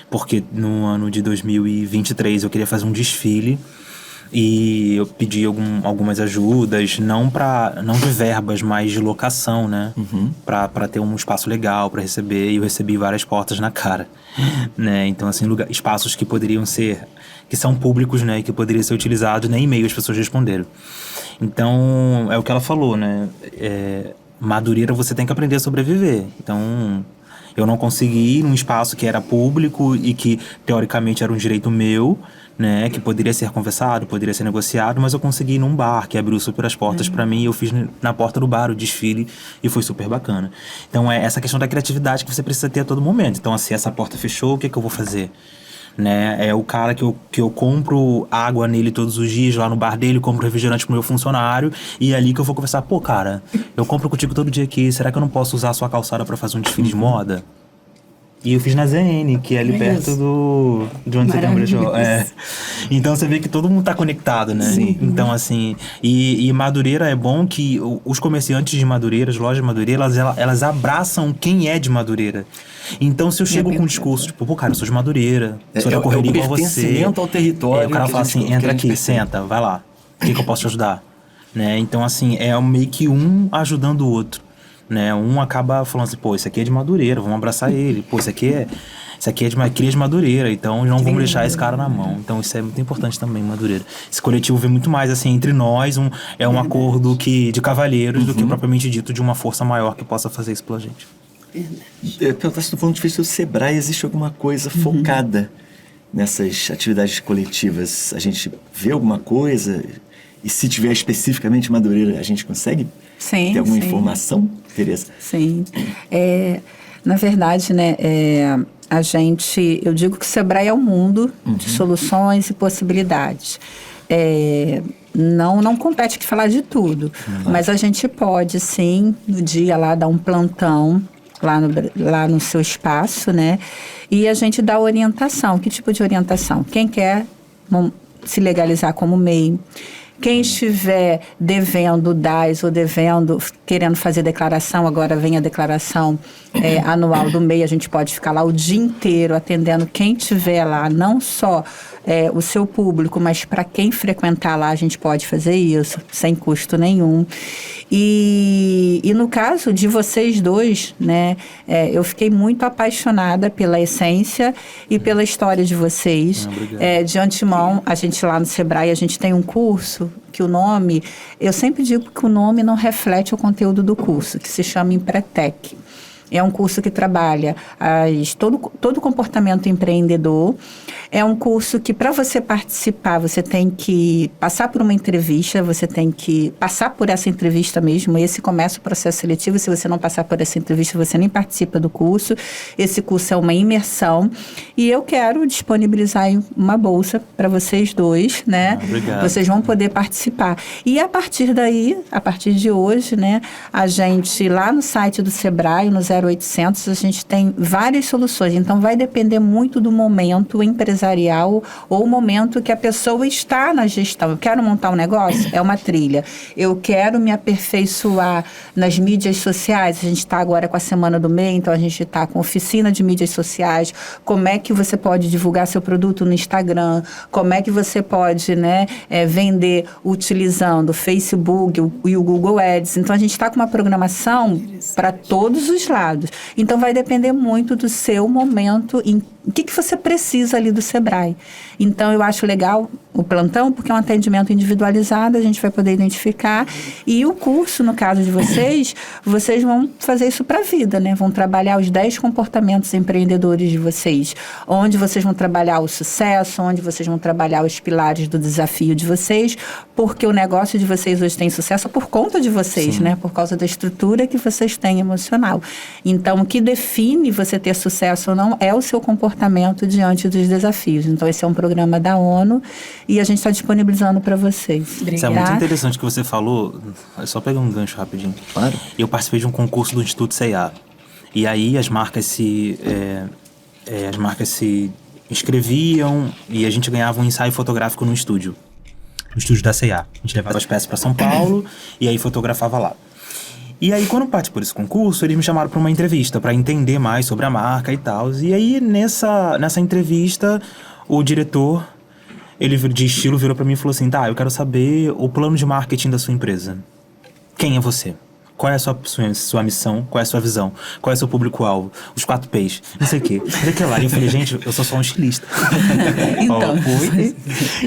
porque no ano de 2023 eu queria fazer um desfile e eu pedi algumas ajudas, não de verbas, mas de locação, né? Pra ter um espaço legal para receber, e eu recebi várias portas na cara, né? Então, assim, espaços que poderiam ser, que são públicos, né? Que poderiam ser utilizados, nem e-mail as pessoas responderam. Então, é o que ela falou, né? Madureira, você tem que aprender a sobreviver. Então, eu não consegui ir num espaço que era público e que, teoricamente, era um direito meu, né? Que poderia ser conversado, poderia ser negociado, mas eu consegui ir num bar que abriu super as portas para mim. Eu fiz na porta do bar o desfile e foi super bacana. Então, é essa questão da criatividade que você precisa ter a todo momento. Então, assim, essa porta fechou, o que eu vou fazer? Né? É o cara que eu compro água nele todos os dias, lá no bar dele, compro refrigerante pro meu funcionário, e é ali que eu vou conversar, pô, cara, eu compro contigo todo dia aqui, será que eu não posso usar a sua calçada pra fazer um desfile de moda? E eu fiz na ZN, que é ali perto de onde você tem um brechó. Então você vê que todo mundo tá conectado, né? Sim. Então, assim, e Madureira é bom que os comerciantes de Madureira, as lojas de Madureira, elas abraçam quem é de Madureira. Então, se eu chego com um discurso, tipo, pô, cara, eu sou de Madureira, sou da correria igual você. Pertencimento ao território. O cara fala assim, entra aqui, senta, vai lá. O que eu posso te ajudar? Né? Então, assim, é meio que um ajudando o outro. Né? Um acaba falando assim, pô, esse aqui é de Madureira, vamos abraçar ele. Pô, esse aqui é cria de Madureira, então não vamos deixar esse cara na mão. Então isso é muito importante também, Madureira. Esse coletivo vê muito mais assim entre nós, um acordo de cavalheiros do que propriamente dito de uma força maior que possa fazer isso pela gente. Perguntar se no fundo do Sebrae existe alguma coisa focada nessas atividades coletivas. A gente vê alguma coisa? E se tiver especificamente Madureira, a gente consegue ter alguma informação, Tereza? Sim. Na verdade, né, eu digo que o Sebrae é um mundo de soluções e possibilidades. não compete que falar de tudo, mas a gente pode, sim, no dia lá dar um plantão lá no seu espaço, né? E a gente dá orientação. Que tipo de orientação? Quem quer se legalizar como MEI, quem estiver devendo DAS ou querendo fazer declaração, agora vem a declaração anual do MEI, a gente pode ficar lá o dia inteiro atendendo quem estiver lá, não só o seu público, mas para quem frequentar lá, a gente pode fazer isso, sem custo nenhum. E no caso de vocês dois, né, eu fiquei muito apaixonada pela essência e pela história de vocês. De antemão, a gente lá no Sebrae, a gente tem um curso que o nome, eu sempre digo que o nome não reflete o conteúdo do curso, que se chama Empretec. É um curso que trabalha todo o comportamento empreendedor. É um curso que, para você participar, você tem que passar por uma entrevista, você tem que passar por essa entrevista mesmo. Esse começa o processo seletivo. Se você não passar por essa entrevista, você nem participa do curso. Esse curso é uma imersão. E eu quero disponibilizar uma bolsa para vocês dois, né? Obrigado. Vocês vão poder participar. E a partir daí, a partir de hoje, né, a gente, lá no site do Sebrae, no 0800, a gente tem várias soluções. Então, vai depender muito do momento empresarial ou o momento que a pessoa está na gestão. Eu quero montar um negócio? É uma trilha. Eu quero me aperfeiçoar nas mídias sociais. A gente está agora com a Semana do MEI, então a gente está com oficina de mídias sociais. Como é que você pode divulgar seu produto no Instagram? Como é que você pode, né, vender utilizando o Facebook e o Google Ads? Então, a gente está com uma programação para todos os lados. Então, vai depender muito do seu momento, o que você precisa ali do Sebrae. Então, eu acho legal o plantão, porque é um atendimento individualizado, a gente vai poder identificar. E o curso, no caso de vocês vão fazer isso para a vida, né? Vão trabalhar os 10 comportamentos empreendedores de vocês, onde vocês vão trabalhar o sucesso, onde vocês vão trabalhar os pilares do desafio de vocês, porque o negócio de vocês hoje tem sucesso por conta de vocês, Sim. né? Por causa da estrutura que vocês têm emocional. Então, o que define você ter sucesso ou não é o seu comportamento diante dos desafios. Então, esse é um programa da ONU e a gente está disponibilizando para vocês. Isso é muito interessante o que você falou. Só pegar um gancho rapidinho. Claro. Eu participei de um concurso do Instituto C&A. E aí as marcas se inscreviam e a gente ganhava um ensaio fotográfico no estúdio da C&A. A gente levava as peças para São Paulo e aí fotografava lá. E aí, quando eu participei desse concurso, eles me chamaram para uma entrevista, para entender mais sobre a marca e tal. E aí, nessa entrevista, o diretor, ele de estilo, virou para mim e falou assim, tá, eu quero saber o plano de marketing da sua empresa. Quem é você? Qual é a sua missão? Qual é a sua visão? Qual é o seu público-alvo? Os 4 P's? Não sei o quê. E eu falei, gente, eu sou só um estilista. Então.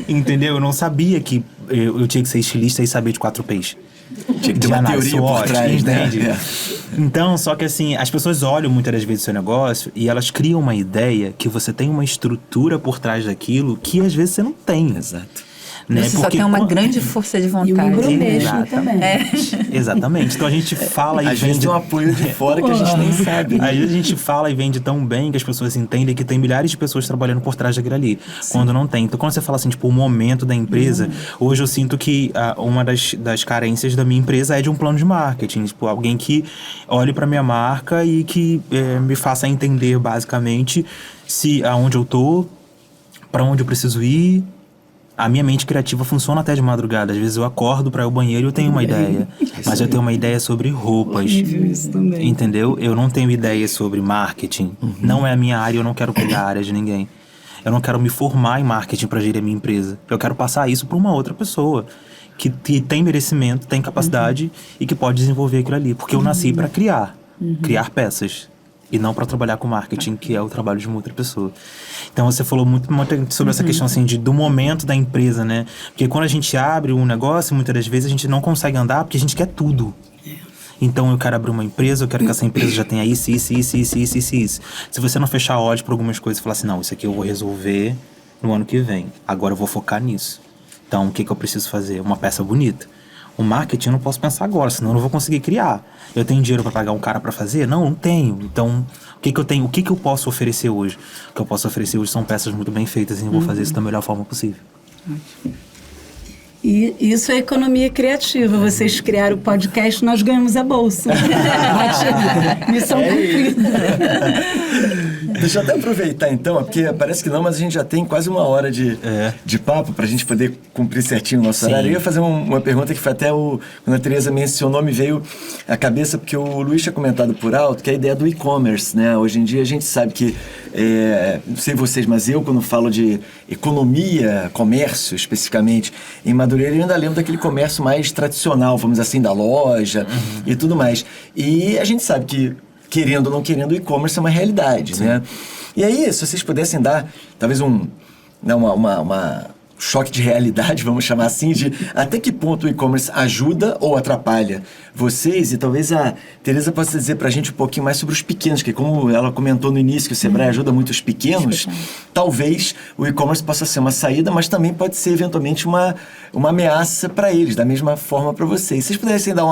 Entendeu? Eu não sabia que eu tinha que ser estilista e saber de 4 P's. Tinha que ter uma teoria por trás, né? Entende? Então, só que assim, as pessoas olham muitas das vezes o seu negócio e elas criam uma ideia que você tem uma estrutura por trás daquilo que às vezes você não tem. Exato. Né? Você só tem uma grande força de vontade. E o livro mesmo também. Exatamente. Então a gente fala e às vezes tem um apoio de fora que a gente nem sabe. Às vezes a gente fala e vende tão bem que as pessoas entendem que tem milhares de pessoas trabalhando por trás daquilo ali. Sim. Quando não tem. Então quando você fala assim, tipo, o momento da empresa, hoje eu sinto que uma das carências da minha empresa é de um plano de marketing. Tipo, alguém que olhe pra minha marca e que me faça entender basicamente aonde eu tô, pra onde eu preciso ir. A minha mente criativa funciona até de madrugada. Às vezes eu acordo para ir ao banheiro e eu tenho uma ideia. Mas eu tenho uma ideia sobre roupas. Isso também. Entendeu? Eu não tenho ideia sobre marketing. Não é a minha área, eu não quero pegar a área de ninguém. Eu não quero me formar em marketing para gerir a minha empresa. Eu quero passar isso para uma outra pessoa que tem merecimento, tem capacidade e que pode desenvolver aquilo ali. Porque eu nasci para criar peças. E não para trabalhar com marketing, que é o trabalho de uma outra pessoa. Então, você falou muito sobre essa questão, assim, do momento da empresa, né? Porque quando a gente abre um negócio, muitas das vezes a gente não consegue andar porque a gente quer tudo. Então, eu quero abrir uma empresa, eu quero que essa empresa já tenha isso. Se você não fechar olhos para algumas coisas e falar assim, não, isso aqui eu vou resolver no ano que vem. Agora eu vou focar nisso. Então, o que eu preciso fazer? Uma peça bonita. O marketing eu não posso pensar agora, senão eu não vou conseguir criar. Eu tenho dinheiro para pagar um cara para fazer? Não tenho. Então, o que eu tenho? O que eu posso oferecer hoje? O que eu posso oferecer hoje são peças muito bem feitas e eu vou fazer isso da melhor forma possível. E isso é economia criativa. Vocês criaram o podcast, nós ganhamos a bolsa. Missão cumprida. Deixa eu até aproveitar então, porque parece que não, mas a gente já tem quase uma hora de papo para a gente poder cumprir certinho o nosso horário. Eu ia fazer uma pergunta que foi até quando a Tereza mencionou, me veio à cabeça, porque o Luiz tinha comentado por alto, que é a ideia do e-commerce, né? Hoje em dia a gente sabe que, não sei vocês, mas eu quando falo de economia, comércio especificamente, em Madureira eu ainda lembro daquele comércio mais tradicional, vamos dizer assim, da loja e tudo mais. E a gente sabe que, querendo ou não querendo, o e-commerce é uma realidade, né? E aí, se vocês pudessem dar, talvez uma choque de realidade, vamos chamar assim, de até que ponto o e-commerce ajuda ou atrapalha vocês, e talvez a Tereza possa dizer pra gente um pouquinho mais sobre os pequenos, que como ela comentou no início que o Sebrae ajuda muito os pequenos, talvez o e-commerce possa ser uma saída, mas também pode ser eventualmente uma ameaça para eles, da mesma forma para vocês. Se vocês pudessem dar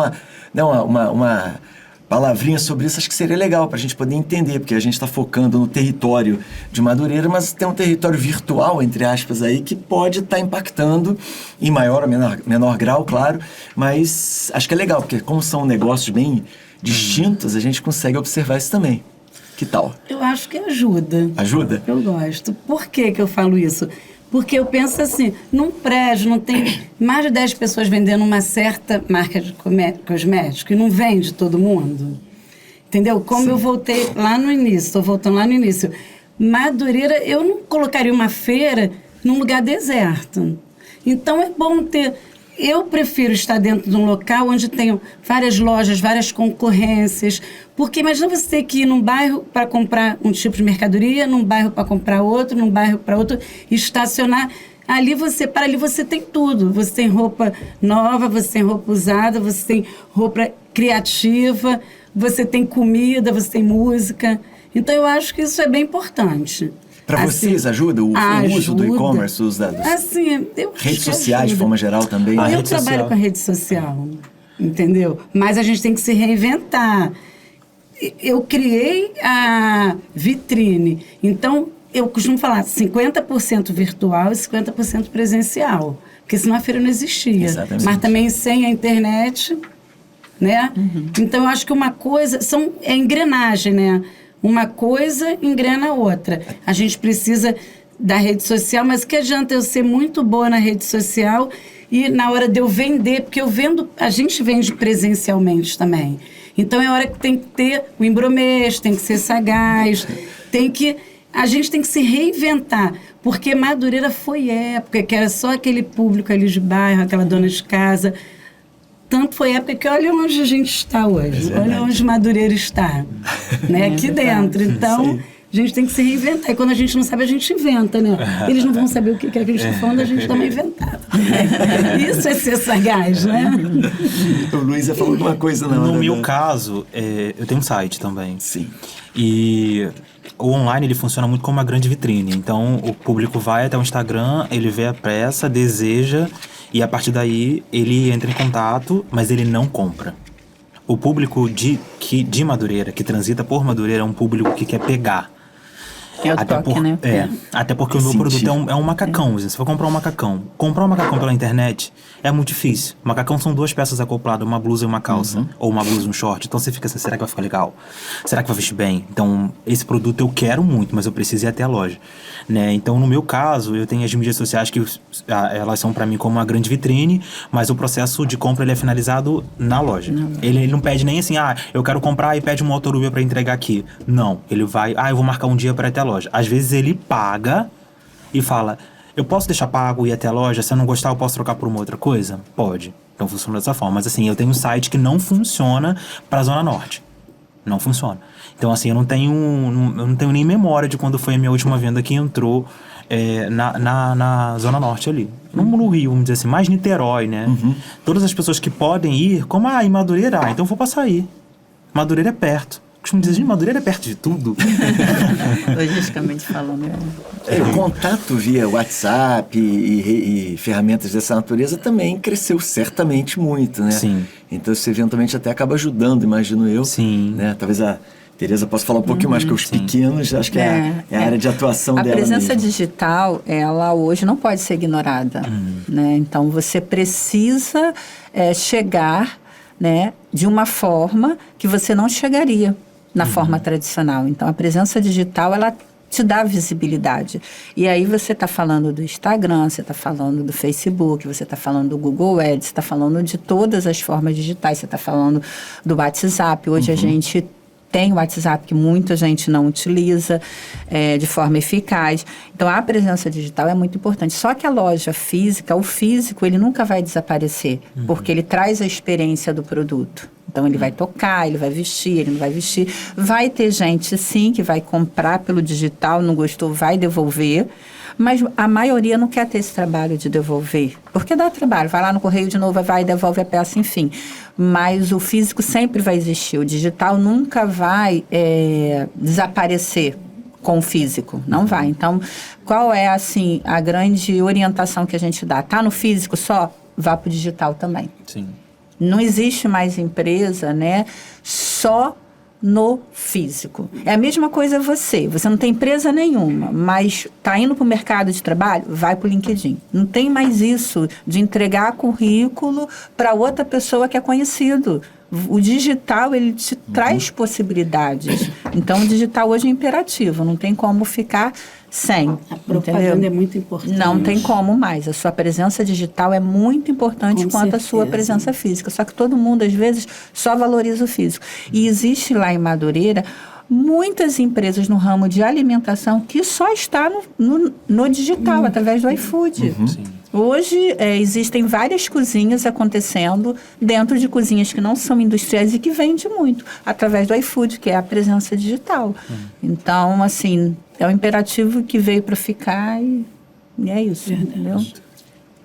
uma palavrinha sobre isso, acho que seria legal para a gente poder entender, porque a gente está focando no território de Madureira, mas tem um território virtual, entre aspas, aí, que pode estar impactando em maior ou menor grau, claro, mas acho que é legal, porque como são negócios bem distintos, a gente consegue observar isso também. Que tal? Eu acho que ajuda. Ajuda? Eu gosto. Por que eu falo isso? Porque eu penso assim, num prédio não tem mais de 10 pessoas vendendo uma certa marca de cosmético e não vende todo mundo. Entendeu? Como eu voltei lá no início, estou voltando lá no início. Madureira, eu não colocaria uma feira num lugar deserto. Então é bom ter... Eu prefiro estar dentro de um local onde tenham várias lojas, várias concorrências. Porque imagina você ter que ir num bairro para comprar um tipo de mercadoria, num bairro para comprar outro, num bairro para outro, estacionar. Ali você tem tudo. Você tem roupa nova, você tem roupa usada, você tem roupa criativa, você tem comida, você tem música. Então eu acho que isso é bem importante. Para vocês ajuda o uso do e-commerce, o uso das redes sociais de forma geral também? Eu trabalho com a rede social, entendeu? Mas a gente tem que se reinventar. Eu criei a vitrine, então eu costumo falar 50% virtual e 50% presencial, porque senão a feira não existia. Exatamente. Mas também sem a internet, né? Então eu acho que uma coisa é engrenagem, né? Uma coisa engrena a outra. A gente precisa da rede social, mas que adianta eu ser muito boa na rede social e na hora de eu vender, porque a gente vende presencialmente também. Então é hora que tem que ter o embromês, tem que ser sagaz, a gente tem que se reinventar, porque Madureira foi época que era só aquele público ali de bairro, aquela dona de casa. Tanto foi época que olha onde a gente está hoje, olha onde Madureira está, né? Aqui dentro. Então, a gente tem que se reinventar. E quando a gente não sabe, a gente inventa, né? Eles não vão saber o que é que a gente está falando, a gente dá uma inventada. Isso é ser sagaz, né? O Luiz falou alguma coisa na hora. No meu caso, eu tenho um site também. Sim. E o online, ele funciona muito como uma grande vitrine. Então, o público vai até o Instagram, ele vê a peça, deseja, e a partir daí ele entra em contato, mas ele não compra. O público de Madureira, que transita por Madureira, é um público que quer pegar. É o toque, né? Até porque o meu produto é um macacão. Se for comprar um macacão pela internet é muito difícil. Macacão são 2 peças acopladas, uma blusa e uma calça. Ou uma blusa e um short. Então você fica assim, será que vai ficar legal? Será que vai vestir bem? Então esse produto eu quero muito, mas eu preciso ir até a loja, né? Então no meu caso, eu tenho as mídias sociais que elas são para mim como uma grande vitrine, mas o processo de compra ele é finalizado na loja. Ele não pede nem assim, eu quero comprar e pede um motor Uber para entregar aqui. Não, ele vai, eu vou marcar um dia para ir até a loja. Às vezes ele paga e fala, eu posso deixar pago e ir até a loja? Se eu não gostar, eu posso trocar por uma outra coisa? Pode. Então funciona dessa forma. Mas assim, eu tenho um site que não funciona para a Zona Norte. Não funciona. Então assim, eu não tenho nem memória de quando foi a minha última venda que entrou na Zona Norte ali. No Rio, vamos dizer assim, mais Niterói, né? Todas as pessoas que podem ir, como em Madureira, então eu vou passar aí. Madureira é perto. Costumo dizer, Madureira é perto de tudo. Logisticamente falando. O contato via WhatsApp e ferramentas dessa natureza também cresceu certamente muito, né? Sim. Então isso eventualmente até acaba ajudando, imagino eu. Sim. Né? Talvez Tereza, posso falar um pouquinho mais que os pequenos? Acho que é a área de atuação dela A presença mesmo. digital, ela hoje não pode ser ignorada, né? Então, você precisa chegar, né, de uma forma que você não chegaria na forma tradicional. Então, a presença digital, ela te dá visibilidade. E aí você está falando do Instagram, você está falando do Facebook, você está falando do Google Ads, você está falando de todas as formas digitais, você está falando do WhatsApp. Hoje a gente tem o WhatsApp que muita gente não utiliza de forma eficaz. Então, a presença digital é muito importante. Só que a loja física, o físico, ele nunca vai desaparecer, porque ele traz a experiência do produto. Então, ele vai tocar, ele vai vestir, ele não vai vestir. Vai ter gente, sim, que vai comprar pelo digital, não gostou, vai devolver. Mas a maioria não quer ter esse trabalho de devolver. Porque dá trabalho. Vai lá no correio de novo, vai e devolve a peça, enfim. Mas o físico sempre vai existir. O digital nunca vai desaparecer com o físico. Não vai. Então, qual é, assim, a grande orientação que a gente dá? Tá no físico só? Vá para o digital também. Sim. Não existe mais empresa, né, só no físico. É a mesma coisa você não tem empresa nenhuma, mas está indo para o mercado de trabalho, vai para o LinkedIn. Não tem mais isso de entregar currículo para outra pessoa que é conhecido. O digital, ele te traz possibilidades. Então, o digital hoje é imperativo, não tem como ficar sem. A propaganda é muito importante. Não tem como mais. A sua presença digital é muito importante quanto a sua presença física. Só que todo mundo, às vezes, só valoriza o físico. E existe lá em Madureira muitas empresas no ramo de alimentação que só está no digital, através do iFood. Sim. Hoje, existem várias cozinhas acontecendo dentro de cozinhas que não são industriais e que vendem muito, através do iFood, que é a presença digital. Então, assim, é um imperativo que veio para ficar e é isso, entendeu?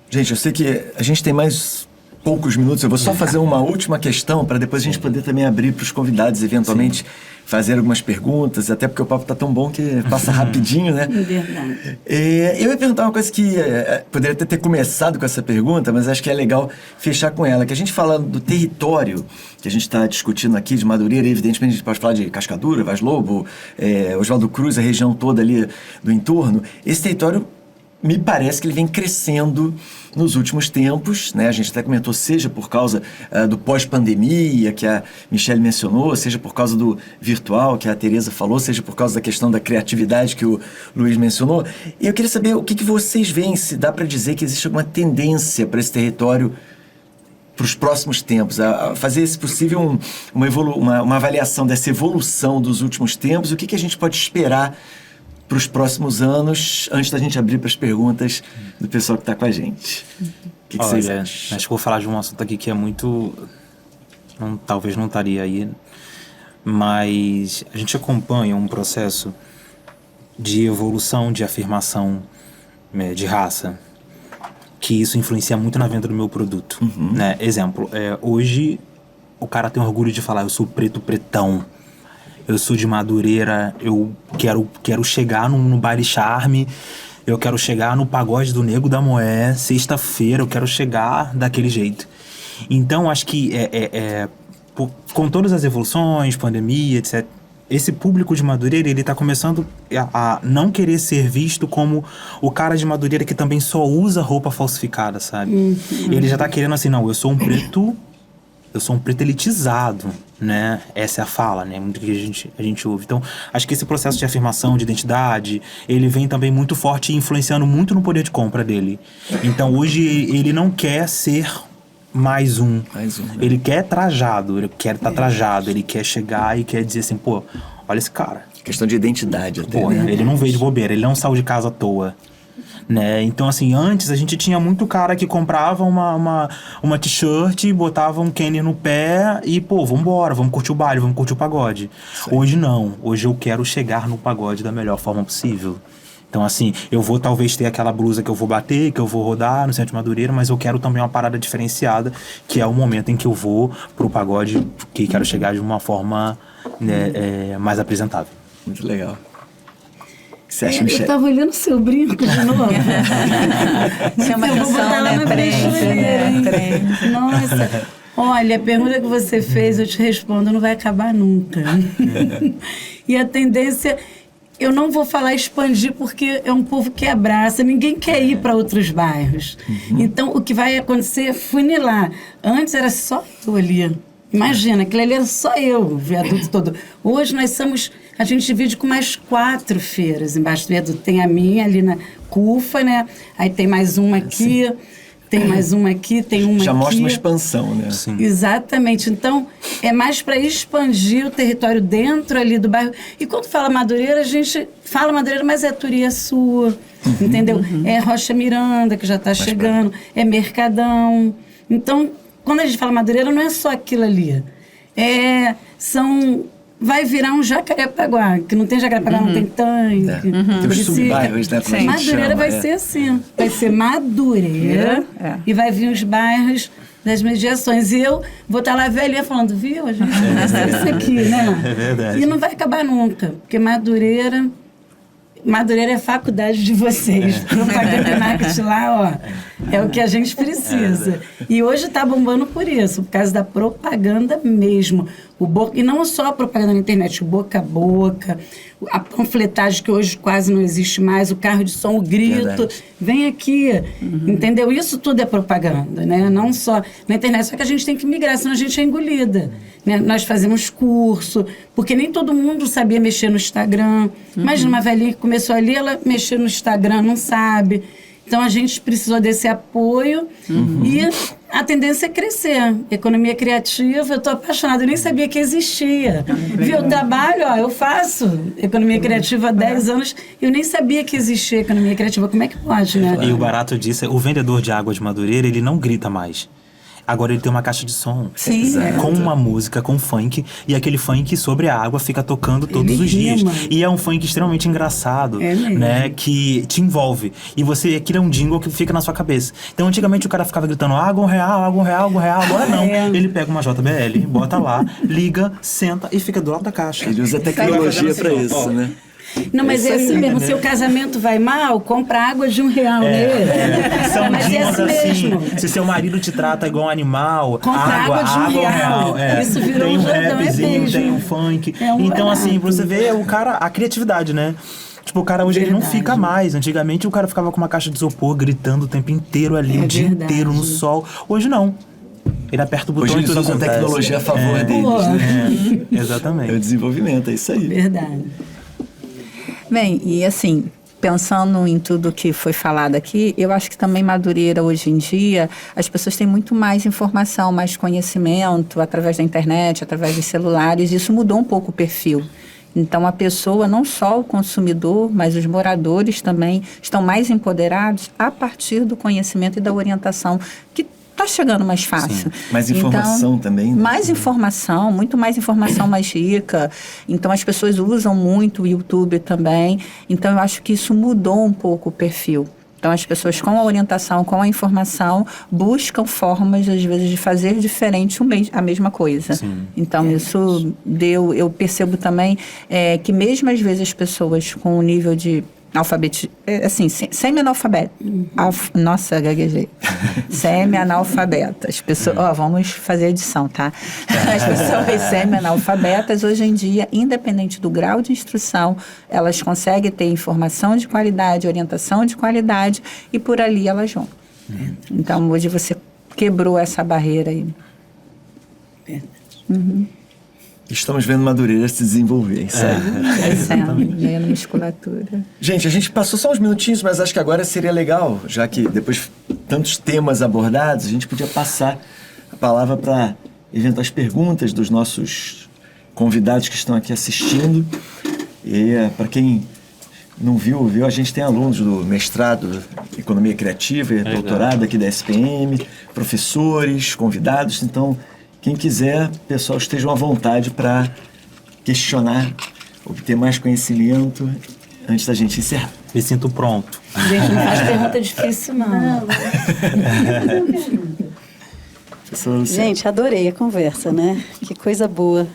Gente, eu sei que a gente tem mais poucos minutos. Eu vou só fazer uma última questão para depois a gente poder também abrir para os convidados, eventualmente, fazer algumas perguntas, até porque o papo está tão bom que passa rapidinho, né? É verdade. Eu ia perguntar uma coisa que poderia até ter começado com essa pergunta, mas acho que é legal fechar com ela, que a gente fala do território que a gente está discutindo aqui de Madureira, evidentemente a gente pode falar de Cascadura, Vaz Lobo, Oswaldo Cruz, a região toda ali do entorno. Esse território, me parece que ele vem crescendo nos últimos tempos, né? A gente até comentou, seja por causa do pós-pandemia, que a Michelle mencionou, seja por causa do virtual, que a Tereza falou, seja por causa da questão da criatividade que o Luiz mencionou. E eu queria saber o que vocês veem, se dá para dizer que existe alguma tendência para esse território para os próximos tempos, a fazer, se possível, uma avaliação dessa evolução dos últimos tempos, o que a gente pode esperar para os próximos anos, antes da gente abrir para as perguntas do pessoal que está com a gente. O que vocês acham? Acho que vou falar de um assunto aqui que é muito... talvez não estaria aí, mas a gente acompanha um processo de evolução, de afirmação de raça, que isso influencia muito na venda do meu produto. Né? Exemplo, hoje o cara tem orgulho de falar, eu sou preto pretão, eu sou de Madureira, eu quero chegar no baile charme, eu quero chegar no pagode do Nego da Moé, sexta-feira, eu quero chegar daquele jeito. Então, acho que com todas as evoluções, pandemia, etc., esse público de Madureira, ele está começando a não querer ser visto como o cara de Madureira que também só usa roupa falsificada, sabe? Ele já está querendo assim, não, eu sou um preto elitizado, né? Essa é a fala, né? Muito que a gente ouve. Então, acho que esse processo de afirmação, de identidade, ele vem também muito forte e influenciando muito no poder de compra dele. Então, hoje, ele não quer ser mais um. Né? Ele quer trajado, ele quer estar trajado, ele quer chegar e quer dizer assim, pô, olha esse cara. Questão de identidade até, pô, né? Ele não veio de bobeira, ele não saiu de casa à toa. Né? Então, assim, antes a gente tinha muito cara que comprava uma t-shirt, botava um Kenny no pé e, pô, vambora, vamos curtir o baile, vamos curtir o pagode. Hoje não, hoje eu quero chegar no pagode da melhor forma possível. Então, assim, eu vou talvez ter aquela blusa que eu vou bater, que eu vou rodar no centro de Madureira, mas eu quero também uma parada diferenciada, que é o momento em que eu vou pro pagode, que quero chegar de uma forma mais apresentável. Muito legal. Você acha, Michelle? Eu tava olhando o seu brinco de novo. Chama Eu vou botar atenção, lá né? na prateleira, hein? Nossa. Olha, a pergunta que você fez, eu te respondo, não vai acabar nunca. E a tendência, eu não vou falar expandir, porque é um povo que abraça, ninguém quer ir para outros bairros. Então, o que vai acontecer é funilar. Antes era só eu ali. Imagina, aquilo ali era só eu, o viaduto todo. Hoje a gente divide com mais 4 feiras embaixo do viaduto. Tem a minha ali na CUFA, né? Aí tem mais uma aqui, tem mais uma aqui, tem uma aqui. Já mostra uma expansão, né? Sim. Exatamente. Então, é mais para expandir o território dentro ali do bairro. E quando fala Madureira, a gente fala Madureira, mas é Turiaçu, entendeu? É Rocha Miranda, que já está chegando, é Mercadão. Então, quando a gente fala Madureira, não é só aquilo ali. Vai virar um Jacarepaguá, que não tem Jacarepaguá, não tem tanque. Tem os subbairros, né? Como a gente Madureira chama, vai ser assim. Vai ser Madureira e vai vir os bairros das mediações. E eu vou estar lá velhinha falando, viu? A gente nasceu isso aqui, né? É verdade. E não vai acabar nunca, porque Madureira é a faculdade de vocês. Propaganda e marketing lá, ó, é o que a gente precisa. E hoje está bombando por isso, por causa da propaganda mesmo. E não só a propaganda na internet, o boca a boca, a panfletagem que hoje quase não existe mais, o carro de som, o grito, Verdade. vem aqui, entendeu? Isso tudo é propaganda, né? Não só na internet, só que a gente tem que migrar, senão a gente é engolida. Né? Nós fazemos curso, porque nem todo mundo sabia mexer no Instagram. Imagina uma velhinha que começou ali, ela mexer no Instagram, não sabe. Então, a gente precisou desse apoio e a tendência é crescer. Economia criativa, eu estou apaixonada, eu nem sabia que existia. Viu, eu trabalho, eu faço economia criativa há 10 anos, eu nem sabia que existia economia criativa. Como é que pode, né? E o barato disso é, o vendedor de água de Madureira, ele não grita mais. Agora ele tem uma caixa de som. Sim. Com uma música, com funk. E aquele funk sobre a água fica tocando todos os dias. rima. E é um funk extremamente engraçado. É mesmo. Né? Que te envolve. E aquilo é um jingle que fica na sua cabeça. Então antigamente o cara ficava gritando água, R$1, água, R$1, água, R$1. Agora não. Ele pega uma JBL, bota lá, liga, senta e fica do lado da caixa. Ele usa tecnologia para isso, né? Não, mas é assim mesmo. Se o casamento vai mal, compra água de R$1, né? São Mas é dicas assim assim, mesmo. se seu marido te trata igual um animal, Compra água de água, R$1. Isso virou tem um um jargão, é rapzinho, mesmo. tem um funk. É um Então, assim, barato. você vê o cara, a criatividade, né? Tipo, o cara hoje ele não Verdade. fica mais. Antigamente o cara ficava com uma caixa de isopor gritando o tempo inteiro ali, o dia verdade. inteiro no sol. Hoje não. Ele aperta o botão Hoje e eles tudo usam acontece. tecnologia a favor deles, Pô. né? É o Exatamente. desenvolvimento, é isso aí. Verdade. Bem, e assim, pensando em tudo que foi falado aqui, eu acho que também Madureira, hoje em dia, as pessoas têm muito mais informação, mais conhecimento através da internet, através dos celulares. Isso mudou um pouco o perfil. Então, a pessoa, não só o consumidor, mas os moradores também estão mais empoderados a partir do conhecimento e da orientação que está chegando mais fácil. Sim. Mais informação também, né? Mais informação, muito mais informação mais rica. Então, as pessoas usam muito o YouTube também. Então, eu acho que isso mudou um pouco o perfil. Então, as pessoas com a orientação, com a informação, buscam formas, às vezes, de fazer diferente a mesma coisa. Sim. Então, isso eu percebo também que mesmo, às vezes, as pessoas com um nível de assim, semi-analfabeto. Nossa, gaguejei. Semi-analfabeta. As pessoas, vamos fazer edição, tá? As pessoas semi-analfabetas, hoje em dia, independente do grau de instrução, elas conseguem ter informação de qualidade, orientação de qualidade, e por ali elas vão. Então, hoje você quebrou essa barreira aí. Estamos vendo Madureira se desenvolver, isso aí. Crescendo, ganhando musculatura. Gente, a gente passou só uns minutinhos, mas acho que agora seria legal, já que depois de tantos temas abordados, a gente podia passar a palavra para eventuais perguntas dos nossos convidados que estão aqui assistindo. E para quem não viu, a gente tem alunos do mestrado em Economia Criativa e doutorado aqui da SPM, professores, convidados, então quem quiser, pessoal, estejam à vontade para questionar, obter mais conhecimento antes da gente encerrar. Me sinto pronto. Gente, não faz pergunta difícil, não. Professora Luciana. Gente, adorei a conversa, né? Que coisa boa.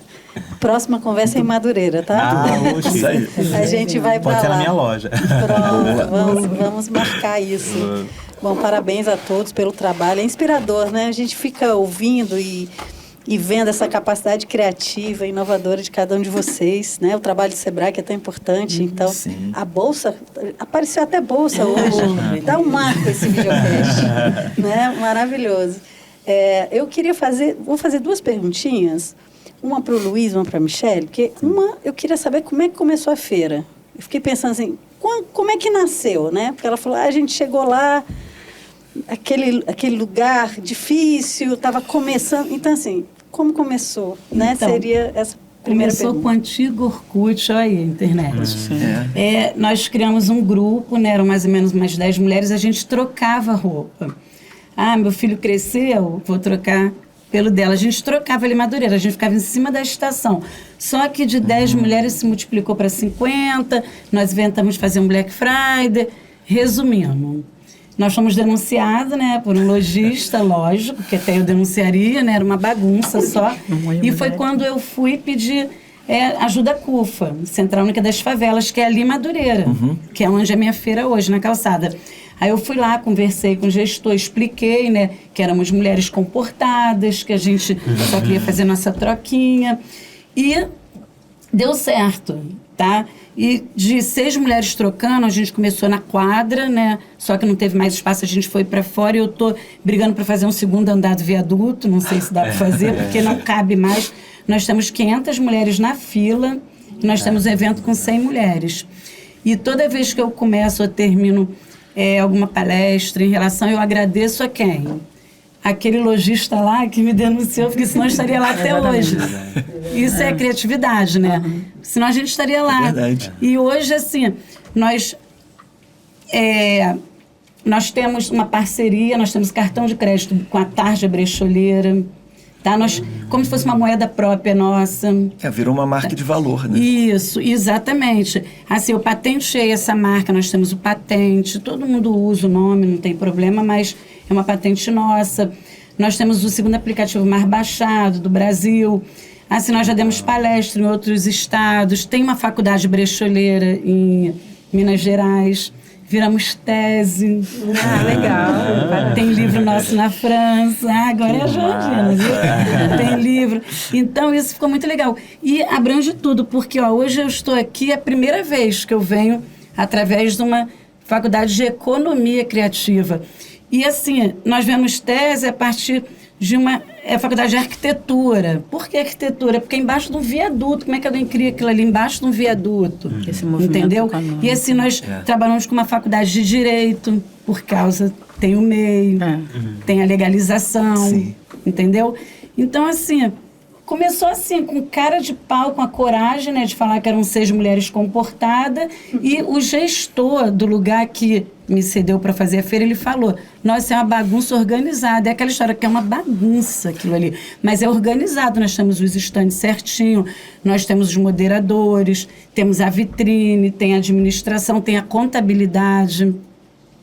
Próxima conversa é em Madureira, tá? Oxi. Isso aí. A gente vai Pode para ser lá. na minha loja. Pronto, vamos marcar isso. Bom, parabéns a todos pelo trabalho. É inspirador, né? A gente fica ouvindo e vendo essa capacidade criativa, inovadora de cada um de vocês, né? O trabalho do Sebrae que é tão importante. Então, sim. a bolsa, apareceu até bolsa hoje. Dá um marco esse videocast, né? Maravilhoso. Eu queria vou fazer 2 perguntinhas, uma para o Luiz, uma para a Michele, porque eu queria saber como é que começou a feira. Eu fiquei pensando assim, como é que nasceu, né? Porque ela falou, a gente chegou lá, aquele lugar difícil, estava começando. Então, assim, como começou, né? Então, seria essa primeira começou pergunta. com o antigo Orkut, olha aí, internet. Nós criamos um grupo, né? Eram mais ou menos umas 10 mulheres, a gente trocava roupa. Meu filho cresceu, vou trocar pelo dela. A gente trocava ali em Madureira, a gente ficava em cima da estação. Só que de 10 mulheres se multiplicou para 50, nós inventamos fazer um Black Friday. Resumindo, nós fomos denunciados, né, por um lojista, lógico, que até eu denunciaria, né, era uma bagunça só. E foi quando eu fui pedir ajuda CUFA, Central Única das Favelas, que é ali em Madureira, que é onde é a minha feira hoje, na calçada. Aí eu fui lá, conversei com o gestor, expliquei, né, que éramos mulheres comportadas, que a gente só queria fazer nossa troquinha. E deu certo, tá? E de 6 mulheres trocando, a gente começou na quadra, né? Só que não teve mais espaço, a gente foi para fora e eu tô brigando para fazer um segundo andar do viaduto, não sei se dá para fazer, porque não cabe mais. Nós temos 500 mulheres na fila, e nós temos um evento com 100 mulheres. E toda vez que eu começo ou termino alguma palestra em relação, eu agradeço a quem? Aquele lojista lá que me denunciou, porque senão eu estaria lá até hoje. Isso é criatividade, né? Senão a gente estaria lá. É verdade. E hoje, assim, nós temos uma parceria, nós temos cartão de crédito com a Tarja Brecholeira, tá? Nós, como se fosse uma moeda própria nossa. Virou uma marca de valor, né? Isso, exatamente. Assim, eu patentei essa marca, nós temos o patente, todo mundo usa o nome, não tem problema, mas é uma patente nossa. Nós temos o segundo aplicativo mais baixado do Brasil. Assim, nós já demos palestra em outros estados. Tem uma faculdade brecholeira em Minas Gerais. Viramos tese. Legal. Tem livro nosso na França. Agora é a Georgina, viu? Tem livro. Então, isso ficou muito legal. E abrange tudo, porque hoje eu estou aqui, é a primeira vez que eu venho através de uma faculdade de economia criativa. E, assim, nós vemos tese a partir de uma faculdade de arquitetura. Por que arquitetura? Porque embaixo de um viaduto. Como é que alguém cria aquilo ali embaixo de um viaduto? Esse movimento entendeu? econômico. E assim, nós trabalhamos com uma faculdade de direito, por causa, tem o MEI, tem a legalização, entendeu? Então, assim, começou assim, com cara de pau, com a coragem, né, de falar que eram 6 mulheres comportadas, e o gestor do lugar que me cedeu para fazer a feira, ele falou, nossa, é uma bagunça organizada. É aquela história que é uma bagunça aquilo ali, mas é organizado. Nós temos os estandes certinho, nós temos os moderadores, temos a vitrine, tem a administração, tem a contabilidade,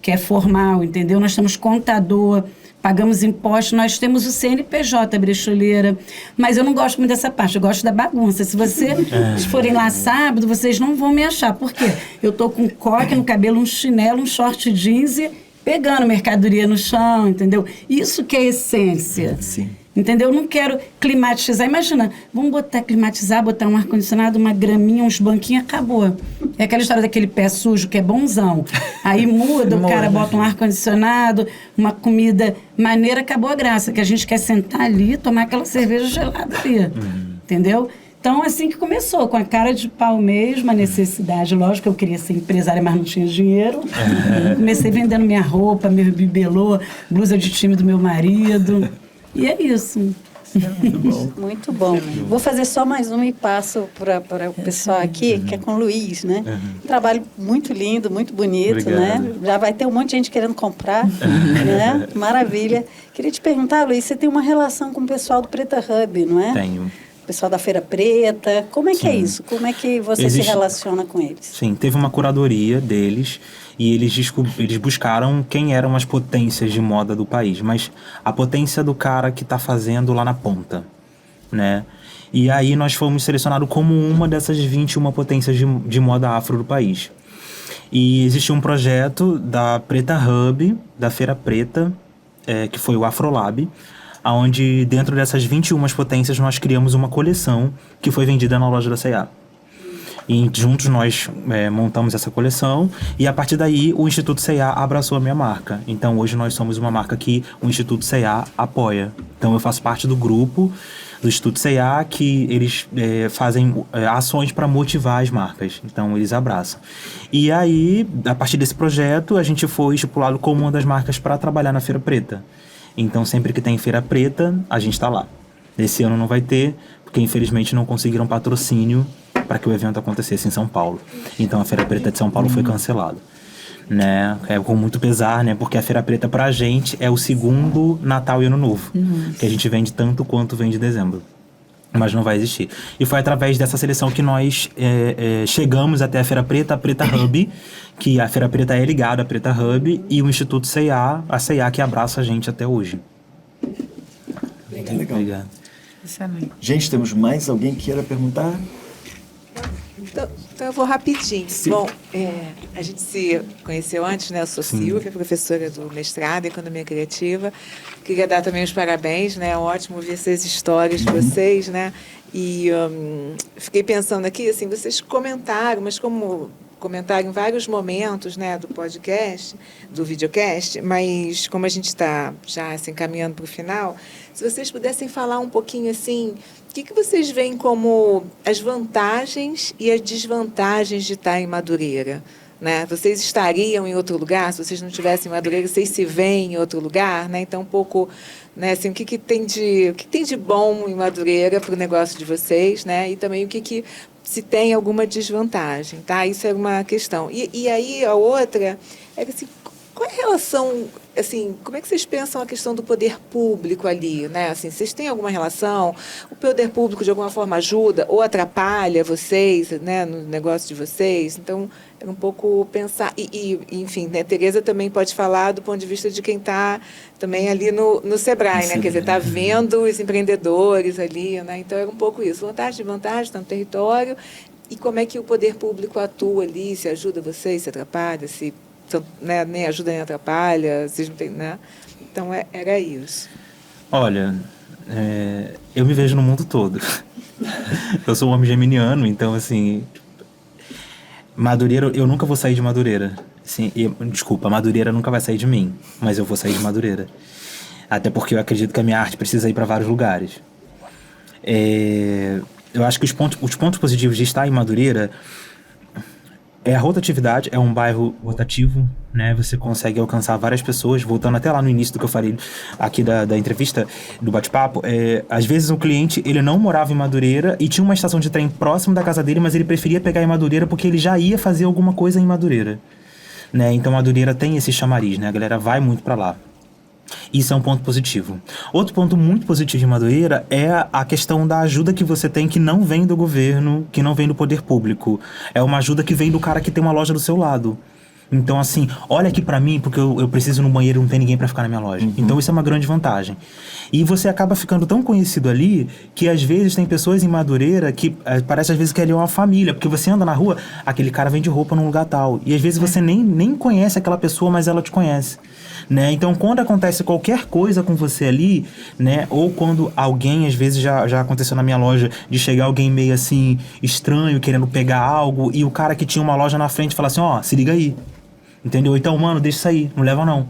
que é formal, entendeu? Nós temos contador, pagamos impostos, nós temos o CNPJ, brecholeira, mas eu não gosto muito dessa parte, eu gosto da bagunça. Se vocês forem lá sábado, vocês não vão me achar. Por quê? Eu tô com um coque no cabelo, um chinelo, um short jeans e pegando mercadoria no chão, entendeu? Isso que é a essência. Sim. Entendeu? Eu não quero climatizar. Imagina, vamos climatizar, botar um ar-condicionado, uma graminha, uns banquinhos, acabou. É aquela história daquele pé sujo que é bonzão. Aí muda, o cara bota um ar-condicionado, uma comida maneira, acabou a graça. Que a gente quer sentar ali e tomar aquela cerveja gelada ali. Entendeu? Então, assim que começou, com a cara de pau mesmo, a necessidade. Lógico, eu queria ser empresária, mas não tinha dinheiro. Comecei vendendo minha roupa, meu bibelô, blusa de time do meu marido. E é isso. Muito bom. Vou fazer só mais uma e passo para o pessoal aqui, que é com o Luiz, né? Um trabalho muito lindo, muito bonito, Obrigado. né? Já vai ter um monte de gente querendo comprar, né? Maravilha. Queria te perguntar, Luiz, você tem uma relação com o pessoal do Preta Hub, não é? Tenho. O pessoal da Feira Preta. Como é que é isso? Como é que você se relaciona com eles? Sim, teve uma curadoria deles e eles buscaram quem eram as potências de moda do país, mas a potência do cara que está fazendo lá na ponta, né? E aí nós fomos selecionados como uma dessas 21 potências de moda afro do país. E existiu um projeto da Preta Hub, da Feira Preta, que foi o Afrolab, onde dentro dessas 21 potências nós criamos uma coleção que foi vendida na loja da C&A. E juntos nós montamos essa coleção e a partir daí o Instituto C&A abraçou a minha marca. Então hoje nós somos uma marca que o Instituto C&A apoia. Então eu faço parte do grupo do Instituto C&A que eles fazem ações para motivar as marcas. Então eles abraçam. E aí, a partir desse projeto, a gente foi estipulado como uma das marcas para trabalhar na Feira Preta. Então sempre que tem Feira Preta, a gente está lá. Esse ano não vai ter, porque infelizmente não conseguiram patrocínio para que o evento acontecesse em São Paulo. Então a Feira Preta de São Paulo foi cancelada, né? Com muito pesar, né? Porque a Feira Preta pra gente é o segundo Natal e Ano Novo, que a gente vende tanto quanto vende dezembro. Mas não vai existir. E foi através dessa seleção que nós chegamos até a Feira Preta, a Preta Hub, que a Feira Preta é ligada à Preta Hub, e o Instituto C&A, a C&A que abraça a gente até hoje. Legal. Obrigado. Excelente. Gente, temos mais alguém que queira perguntar? Então eu vou rapidinho. Sim. Bom, a gente se conheceu antes, né? Eu sou Silvia, professora do mestrado em Economia Criativa. Queria dar também os parabéns, né? É ótimo ver essas histórias de vocês, né? E fiquei pensando aqui, assim, vocês comentaram, mas como comentaram em vários momentos, né, do podcast, do videocast, mas como a gente está já se encaminhando para o final, se vocês pudessem falar um pouquinho assim, o que vocês veem como as vantagens e as desvantagens de estar em Madureira? Né? Vocês estariam em outro lugar? Se vocês não estivessem em Madureira, vocês se veem em outro lugar? Né? Então, um pouco, né, assim, o que tem de bom em Madureira para o negócio de vocês, né? E também o que se tem alguma desvantagem, tá? Isso é uma questão. E aí a outra é que, assim, qual é a relação, assim, como é que vocês pensam a questão do poder público ali, né? Assim, vocês têm alguma relação? O poder público de alguma forma ajuda ou atrapalha vocês, né, no negócio de vocês? Então, é um pouco pensar enfim, né, Tereza também pode falar do ponto de vista de quem está também ali no Sebrae, né? Quer dizer, está vendo os empreendedores ali, né? Então, é um pouco isso, vantagem e desvantagem, está no território, e como é que o poder público atua ali, se ajuda vocês, se atrapalha, se, né, nem ajuda nem atrapalha, vocês não têm, né? Então, era isso. Olha, eu me vejo no mundo todo. Eu sou um homem geminiano, então, assim, Madureira, eu nunca vou sair de Madureira. Assim, desculpa, Madureira nunca vai sair de mim, mas eu vou sair de Madureira. Até porque eu acredito que a minha arte precisa ir para vários lugares. Eu acho que os pontos positivos de estar em Madureira a rotatividade, é um bairro rotativo, né? Você consegue alcançar várias pessoas. Voltando até lá no início do que eu falei aqui da entrevista, do bate-papo, às vezes o cliente, ele não morava em Madureira e tinha uma estação de trem próximo da casa dele, mas ele preferia pegar em Madureira porque ele já ia fazer alguma coisa em Madureira, né? Então Madureira tem esse chamariz, né? A galera vai muito para lá. Isso é um ponto positivo. Outro ponto muito positivo de Madureira é a questão da ajuda que você tem, que não vem do governo, que não vem do poder público. É uma ajuda que vem do cara que tem uma loja do seu lado. Então, assim, olha aqui pra mim, porque eu preciso ir no banheiro e não tem ninguém pra ficar na minha loja. Então, isso é uma grande vantagem. E você acaba ficando tão conhecido ali, que às vezes tem pessoas em Madureira que parece às vezes que ali é uma família, porque você anda na rua, aquele cara vende roupa num lugar tal. E às vezes você nem conhece aquela pessoa, mas ela te conhece. Né? Então, quando acontece qualquer coisa com você ali, né? Ou quando alguém, às vezes já aconteceu na minha loja, de chegar alguém meio assim, estranho, querendo pegar algo, e o cara que tinha uma loja na frente fala assim, ó, se liga aí. Entendeu? Então, mano, deixa isso aí, não leva não.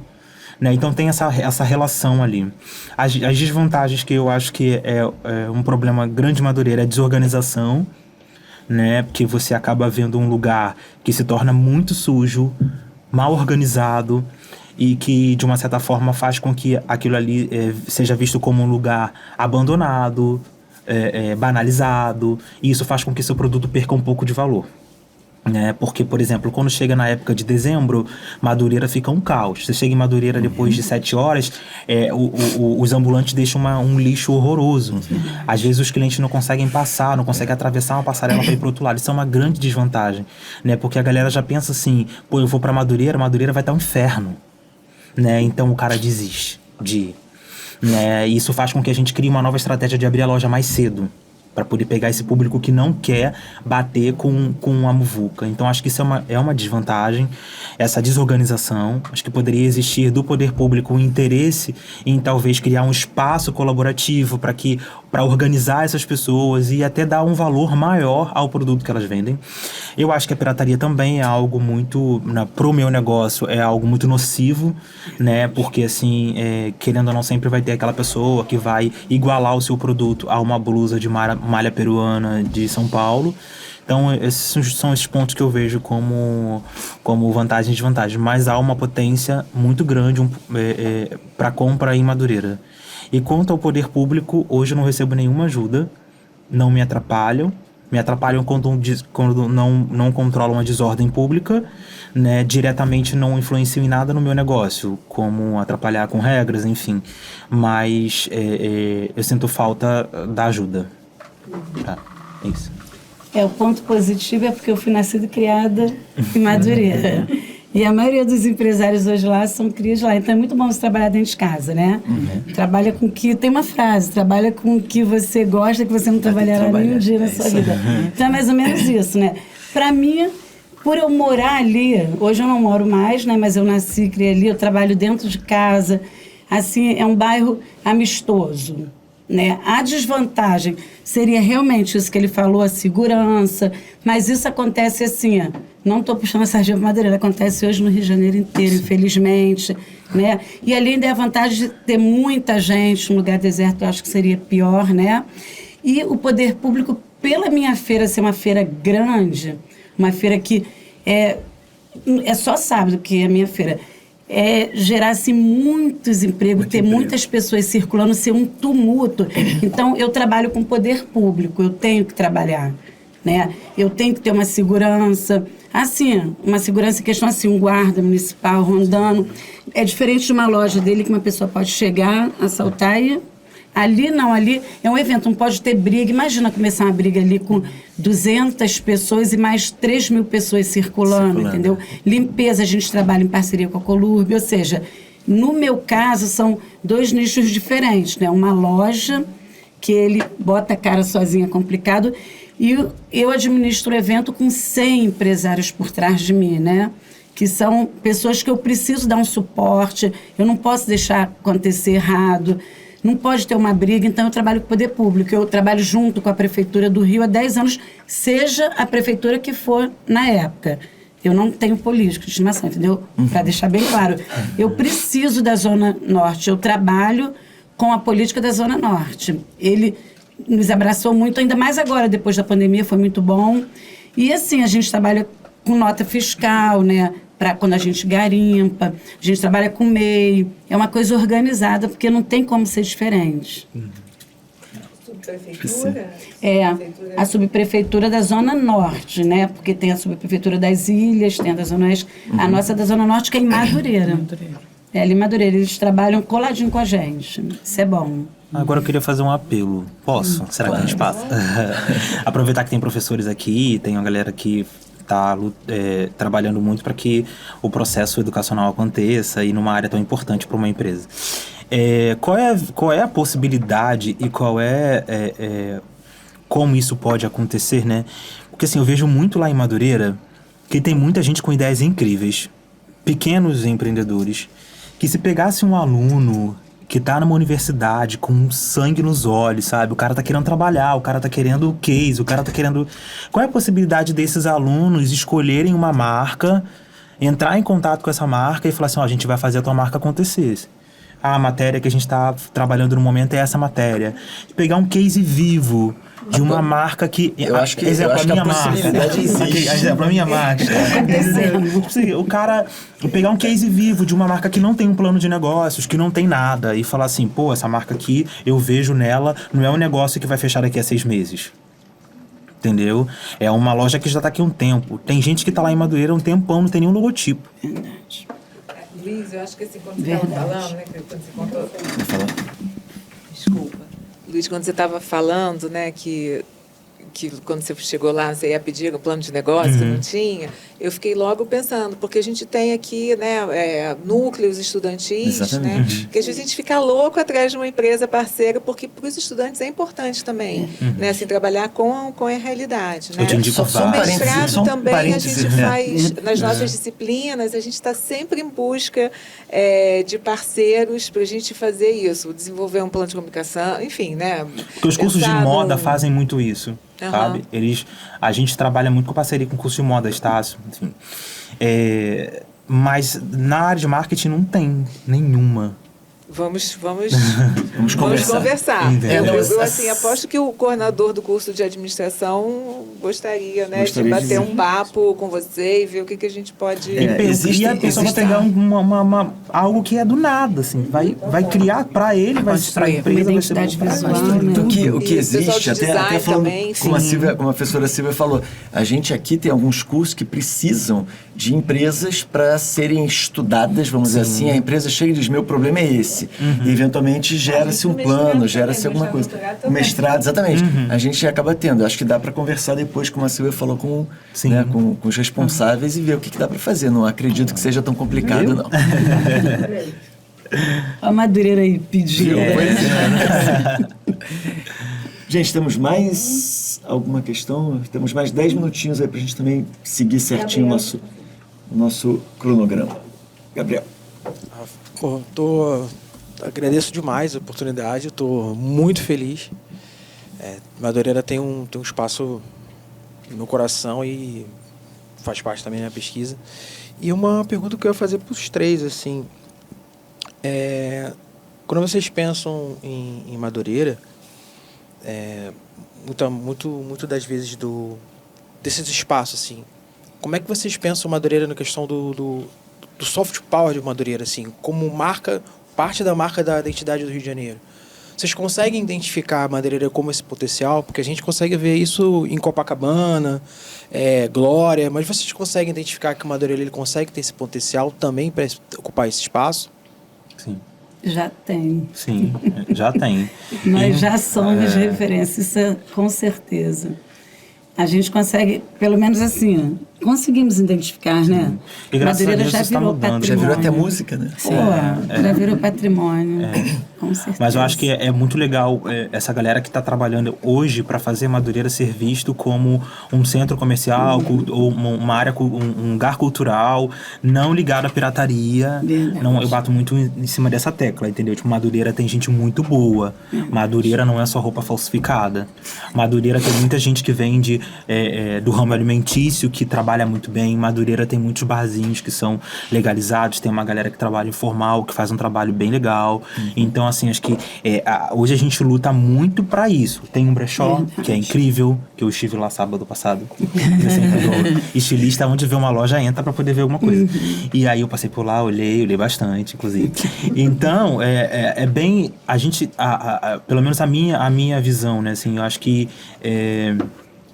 Né? Então tem essa relação ali. As desvantagens que eu acho que é um problema grande de Madureira é a desorganização, né? Porque você acaba vendo um lugar que se torna muito sujo, mal organizado, e que, de uma certa forma, faz com que aquilo ali seja visto como um lugar abandonado, banalizado, e isso faz com que seu produto perca um pouco de valor. Porque, por exemplo, quando chega na época de dezembro, Madureira fica um caos. Você chega em Madureira depois de 7 horas, os ambulantes deixam um lixo horroroso. Às vezes os clientes não conseguem passar, não conseguem atravessar uma passarela para ir para o outro lado. Isso é uma grande desvantagem, né? Porque a galera já pensa assim, pô, eu vou para Madureira vai estar um inferno. Né? Então o cara desiste de ir. Né? Isso faz com que a gente crie uma nova estratégia de abrir a loja mais cedo. para poder pegar esse público que não quer bater com a muvuca. Então, acho que isso é uma desvantagem, essa desorganização. Acho que poderia existir do poder público um interesse em talvez criar um espaço colaborativo para organizar essas pessoas e até dar um valor maior ao produto que elas vendem. Eu acho que a pirataria também é algo muito, pro meu negócio, é algo muito nocivo, né? Porque, assim, querendo ou não, sempre vai ter aquela pessoa que vai igualar o seu produto a uma blusa de malha peruana de São Paulo. Então, esses são esses pontos que eu vejo como vantagem e desvantagem. Mas há uma potência muito grande para compra em Madureira. E quanto ao poder público, hoje eu não recebo nenhuma ajuda, não me atrapalham. Me atrapalham quando não controlam a desordem pública, né? Diretamente não influenciam em nada no meu negócio, como atrapalhar com regras, enfim. Mas eu sinto falta da ajuda. É isso. O ponto positivo é porque eu fui nascida e criada em Madureira. E a maioria dos empresários hoje lá são crias lá. Então é muito bom você trabalhar dentro de casa, né? Trabalha com o que... Tem uma frase, trabalha com o que você gosta, que você não trabalhará nenhum dia na sua vida. Então é mais ou menos isso, né? Para mim, por eu morar ali, hoje eu não moro mais, né? Mas eu nasci e criei ali, eu trabalho dentro de casa. Assim, é um bairro amistoso, né? A desvantagem seria realmente isso que ele falou, a segurança, mas isso acontece assim, não estou puxando a sardinha para Madureira, acontece hoje no Rio de Janeiro inteiro, infelizmente, né? E ali ainda é a vantagem de ter muita gente, um lugar deserto eu acho que seria pior, né? E o poder público, pela minha feira ser uma feira grande, uma feira que é só sábado que é a minha feira, gerasse muitos empregos, ter muitas pessoas circulando, ser um tumulto. Então, eu trabalho com poder público, eu tenho que trabalhar, né? Eu tenho que ter uma segurança, assim, uma segurança em questão assim, um guarda municipal rondando. É diferente de uma loja dele que uma pessoa pode chegar, assaltar e... Ali não, ali é um evento, não pode ter briga. Imagina começar uma briga ali com 200 pessoas e mais 3 mil pessoas circulando, entendeu? Limpeza, a gente trabalha em parceria com a Colurb, ou seja, no meu caso são 2 nichos diferentes, né? Uma loja que ele bota a cara sozinho, é complicado, e eu administro o evento com 100 empresários por trás de mim, né? Que são pessoas que eu preciso dar um suporte, eu não posso deixar acontecer errado, não pode ter uma briga, então eu trabalho com o poder público. Eu trabalho junto com a Prefeitura do Rio há 10 anos, seja a prefeitura que for na época. Eu não tenho político de estimação, entendeu? Para deixar bem claro. Eu preciso da Zona Norte, eu trabalho com a política da Zona Norte. Ele nos abraçou muito, ainda mais agora, depois da pandemia, foi muito bom. E assim, a gente trabalha com nota fiscal, né? Para quando a gente garimpa, a gente trabalha com MEI, é uma coisa organizada, porque não tem como ser diferente. Subprefeitura? A subprefeitura da Zona Norte, né? Porque tem a subprefeitura das Ilhas, tem a da Zona Oeste, a nossa da Zona Norte, que é em Madureira. Ali em Madureira, eles trabalham coladinho com a gente, isso é bom. Agora eu queria fazer um apelo. Posso? Será que a gente passa? Aproveitar que tem professores aqui, tem uma galera que está trabalhando muito para que o educacional aconteça e numa área tão importante para uma empresa. Qual é a possibilidade e como isso pode acontecer, né? Porque assim, eu vejo muito lá em Madureira que tem muita gente com ideias incríveis, pequenos empreendedores, que se pegasse um aluno que tá numa universidade com sangue nos olhos, sabe? O cara tá querendo trabalhar, o cara tá querendo case, o cara tá querendo... Qual é a possibilidade desses alunos escolherem uma marca, entrar em contato com essa marca e falar assim, a gente vai fazer a tua marca acontecer. A matéria que a gente tá trabalhando no momento é essa matéria. Pegar um case vivo de uma marca que... Eu acho que a possibilidade existe. Exemplo, a minha marca. O cara pegar um case vivo de uma marca que não tem um plano de negócios, que não tem nada, e falar assim, pô, essa marca aqui, eu vejo nela, não é um negócio que vai fechar daqui a 6 meses. Entendeu? É uma loja que já tá aqui há um tempo. Tem gente que tá lá em Madureira há um tempão, não tem nenhum logotipo. Verdade. Luiz, eu acho que assim, quando você estava falando, né, quando você contou... Desculpa. Luiz, quando você estava falando, né, que quando você chegou lá, você ia pedir o plano de negócio, que não tinha, eu fiquei logo pensando, porque a gente tem aqui, né, núcleos estudantis, né, que às vezes a gente fica louco atrás de uma empresa parceira, porque para os estudantes é importante também, né, assim, trabalhar com a realidade. Né? Eu te indico No mestrado também a gente faz, nas nossas disciplinas, a gente está sempre em busca de parceiros para a gente fazer isso, desenvolver um plano de comunicação, enfim, né. Porque os cursos de moda fazem muito isso, sabe? A gente trabalha muito com parceria com o curso de moda, Estácio, enfim. Mas na área de marketing não tem nenhuma. Vamos conversar. Eu assim, aposto que o coordenador do curso de administração gostaria, né, de bater um papo com você e ver o que a gente pode... E a pessoa vai pegar algo que é do nada, assim, vai criar para ele, vai construir uma identidade visual. O que existe, até falando também, como a professora Silvia falou, a gente aqui tem alguns cursos que precisam de empresas para serem estudadas, vamos dizer assim. A empresa chega e diz, meu problema é esse. E eventualmente gera-se um plano, gera-se alguma coisa. O mestrado, exatamente. A gente acaba tendo. Acho que dá para conversar depois, como a Silvia falou, com os responsáveis e ver o que dá para fazer. Não acredito que seja tão complicado, não. A Madureira aí pediu. Gente, temos mais alguma questão? Temos mais 10 minutinhos aí para a gente também seguir certinho o nosso cronograma. Gabriel. Agradeço demais a oportunidade, estou muito feliz. Madureira tem um espaço no meu coração e faz parte também da minha pesquisa. E uma pergunta que eu ia fazer para os três, assim, quando vocês pensam em Madureira, muito das vezes desses espaços, assim, como é que vocês pensam Madureira na questão do soft power de Madureira, assim, como parte da marca da identidade do Rio de Janeiro? Vocês conseguem identificar a Madureira como esse potencial? Porque a gente consegue ver isso em Copacabana, Glória, mas vocês conseguem identificar que o Madureira ele consegue ter esse potencial também para ocupar esse espaço? Sim. Já tem. Sim, já tem. Nós já somos referência, isso é com certeza. A gente consegue, pelo menos assim, conseguimos identificar, né? E graças Madureira a Deus já isso tá virou mudando. patrimônio. Já virou até música, né? Já virou patrimônio, com certeza. Mas eu acho que é muito legal essa galera que está trabalhando hoje para fazer Madureira ser visto como um centro comercial, ou uma área, um lugar cultural, não ligado à pirataria. Não, eu bato muito em cima dessa tecla, entendeu? Tipo, Madureira tem gente muito boa. Madureira não é só roupa falsificada. Madureira tem muita gente que vende do ramo alimentício, que trabalha muito bem. Madureira tem muitos barzinhos que são legalizados, tem uma galera que trabalha informal, que faz um trabalho bem legal. Então, assim, acho que hoje a gente luta muito pra isso. Tem um brechó, que é incrível, que eu estive lá sábado passado. Estilista, onde vê uma loja, entra pra poder ver alguma coisa. E aí eu passei por lá, olhei bastante, inclusive. Então, é bem... A gente, pelo menos a minha visão, né, assim, eu acho que...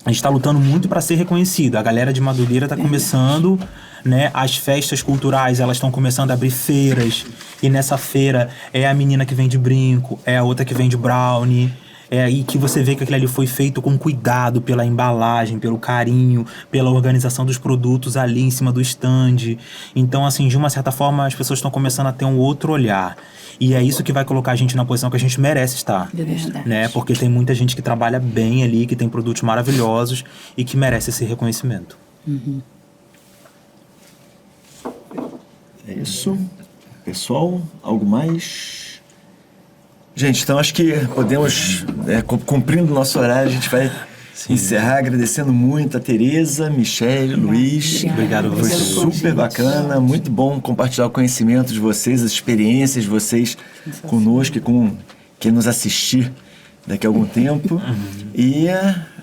a gente está lutando muito para ser reconhecido. A galera de Madureira está começando, né? As festas culturais, elas estão começando a abrir feiras. E nessa feira é a menina que vende brinco, é a outra que vende brownie. E que você vê que aquilo ali foi feito com cuidado pela embalagem, pelo carinho, pela organização dos produtos ali em cima do stand. Então, assim, de uma certa forma, as pessoas estão começando a ter um outro olhar. E é isso que vai colocar a gente na posição que a gente merece estar. Né? Porque tem muita gente que trabalha bem ali, que tem produtos maravilhosos e que merece esse reconhecimento. É isso. Pessoal, algo mais? Gente, então acho que podemos, cumprindo o nosso horário, a gente vai encerrar agradecendo muito a Tereza, Michele, Luiz. Obrigado a vocês. Foi super bacana, muito bom compartilhar o conhecimento de vocês, as experiências de vocês conosco e com quem nos assistir daqui a algum tempo. E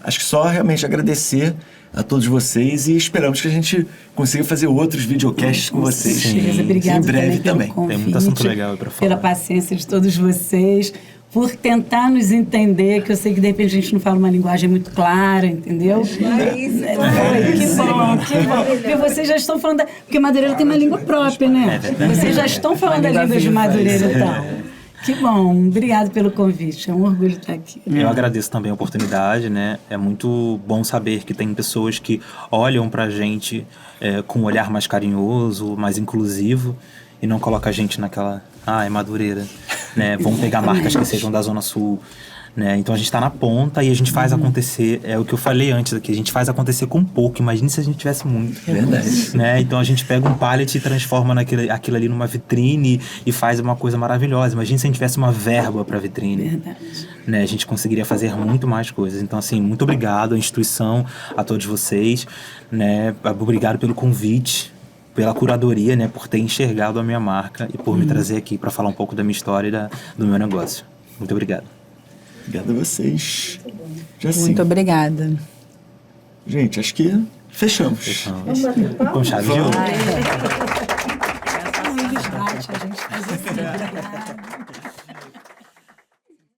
acho que só realmente agradecer a todos vocês e esperamos que a gente consiga fazer outros videocasts com vocês. Obrigada em breve também. Convite, tem muito assunto legal para falar. Pela paciência de todos vocês, por tentar nos entender, que eu sei que de repente a gente não fala uma linguagem muito clara, entendeu? Que bom. Porque vocês já estão falando... Porque Madureira tem uma língua própria, né? Vocês já estão falando a língua de Madureira, então. Que bom, obrigado pelo convite, é um orgulho estar aqui. Eu agradeço também a oportunidade, né? É muito bom saber que tem pessoas que olham pra gente com um olhar mais carinhoso, mais inclusivo, e não coloca a gente naquela, é Madureira, né? Vamos pegar marcas que sejam da Zona Sul, né? Então a gente está na ponta e a gente faz acontecer, é o que eu falei antes aqui, a gente faz acontecer com pouco, imagine se a gente tivesse muito. Verdade. Né? Então a gente pega um pallet e transforma aquilo ali numa vitrine e faz uma coisa maravilhosa. Imagine se a gente tivesse uma verba para vitrine. Verdade. Né? A gente conseguiria fazer muito mais coisas. Então, assim, muito obrigado à instituição, a todos vocês, né? Obrigado pelo convite, pela curadoria, né? Por ter enxergado a minha marca e por me trazer aqui para falar um pouco da minha história e do meu negócio. Muito obrigado. Obrigado a vocês. Já sim. Muito obrigada. Gente, acho que fechamos. Com chave de ouro. Essa é um ilustre, a gente faz assim. Obrigada.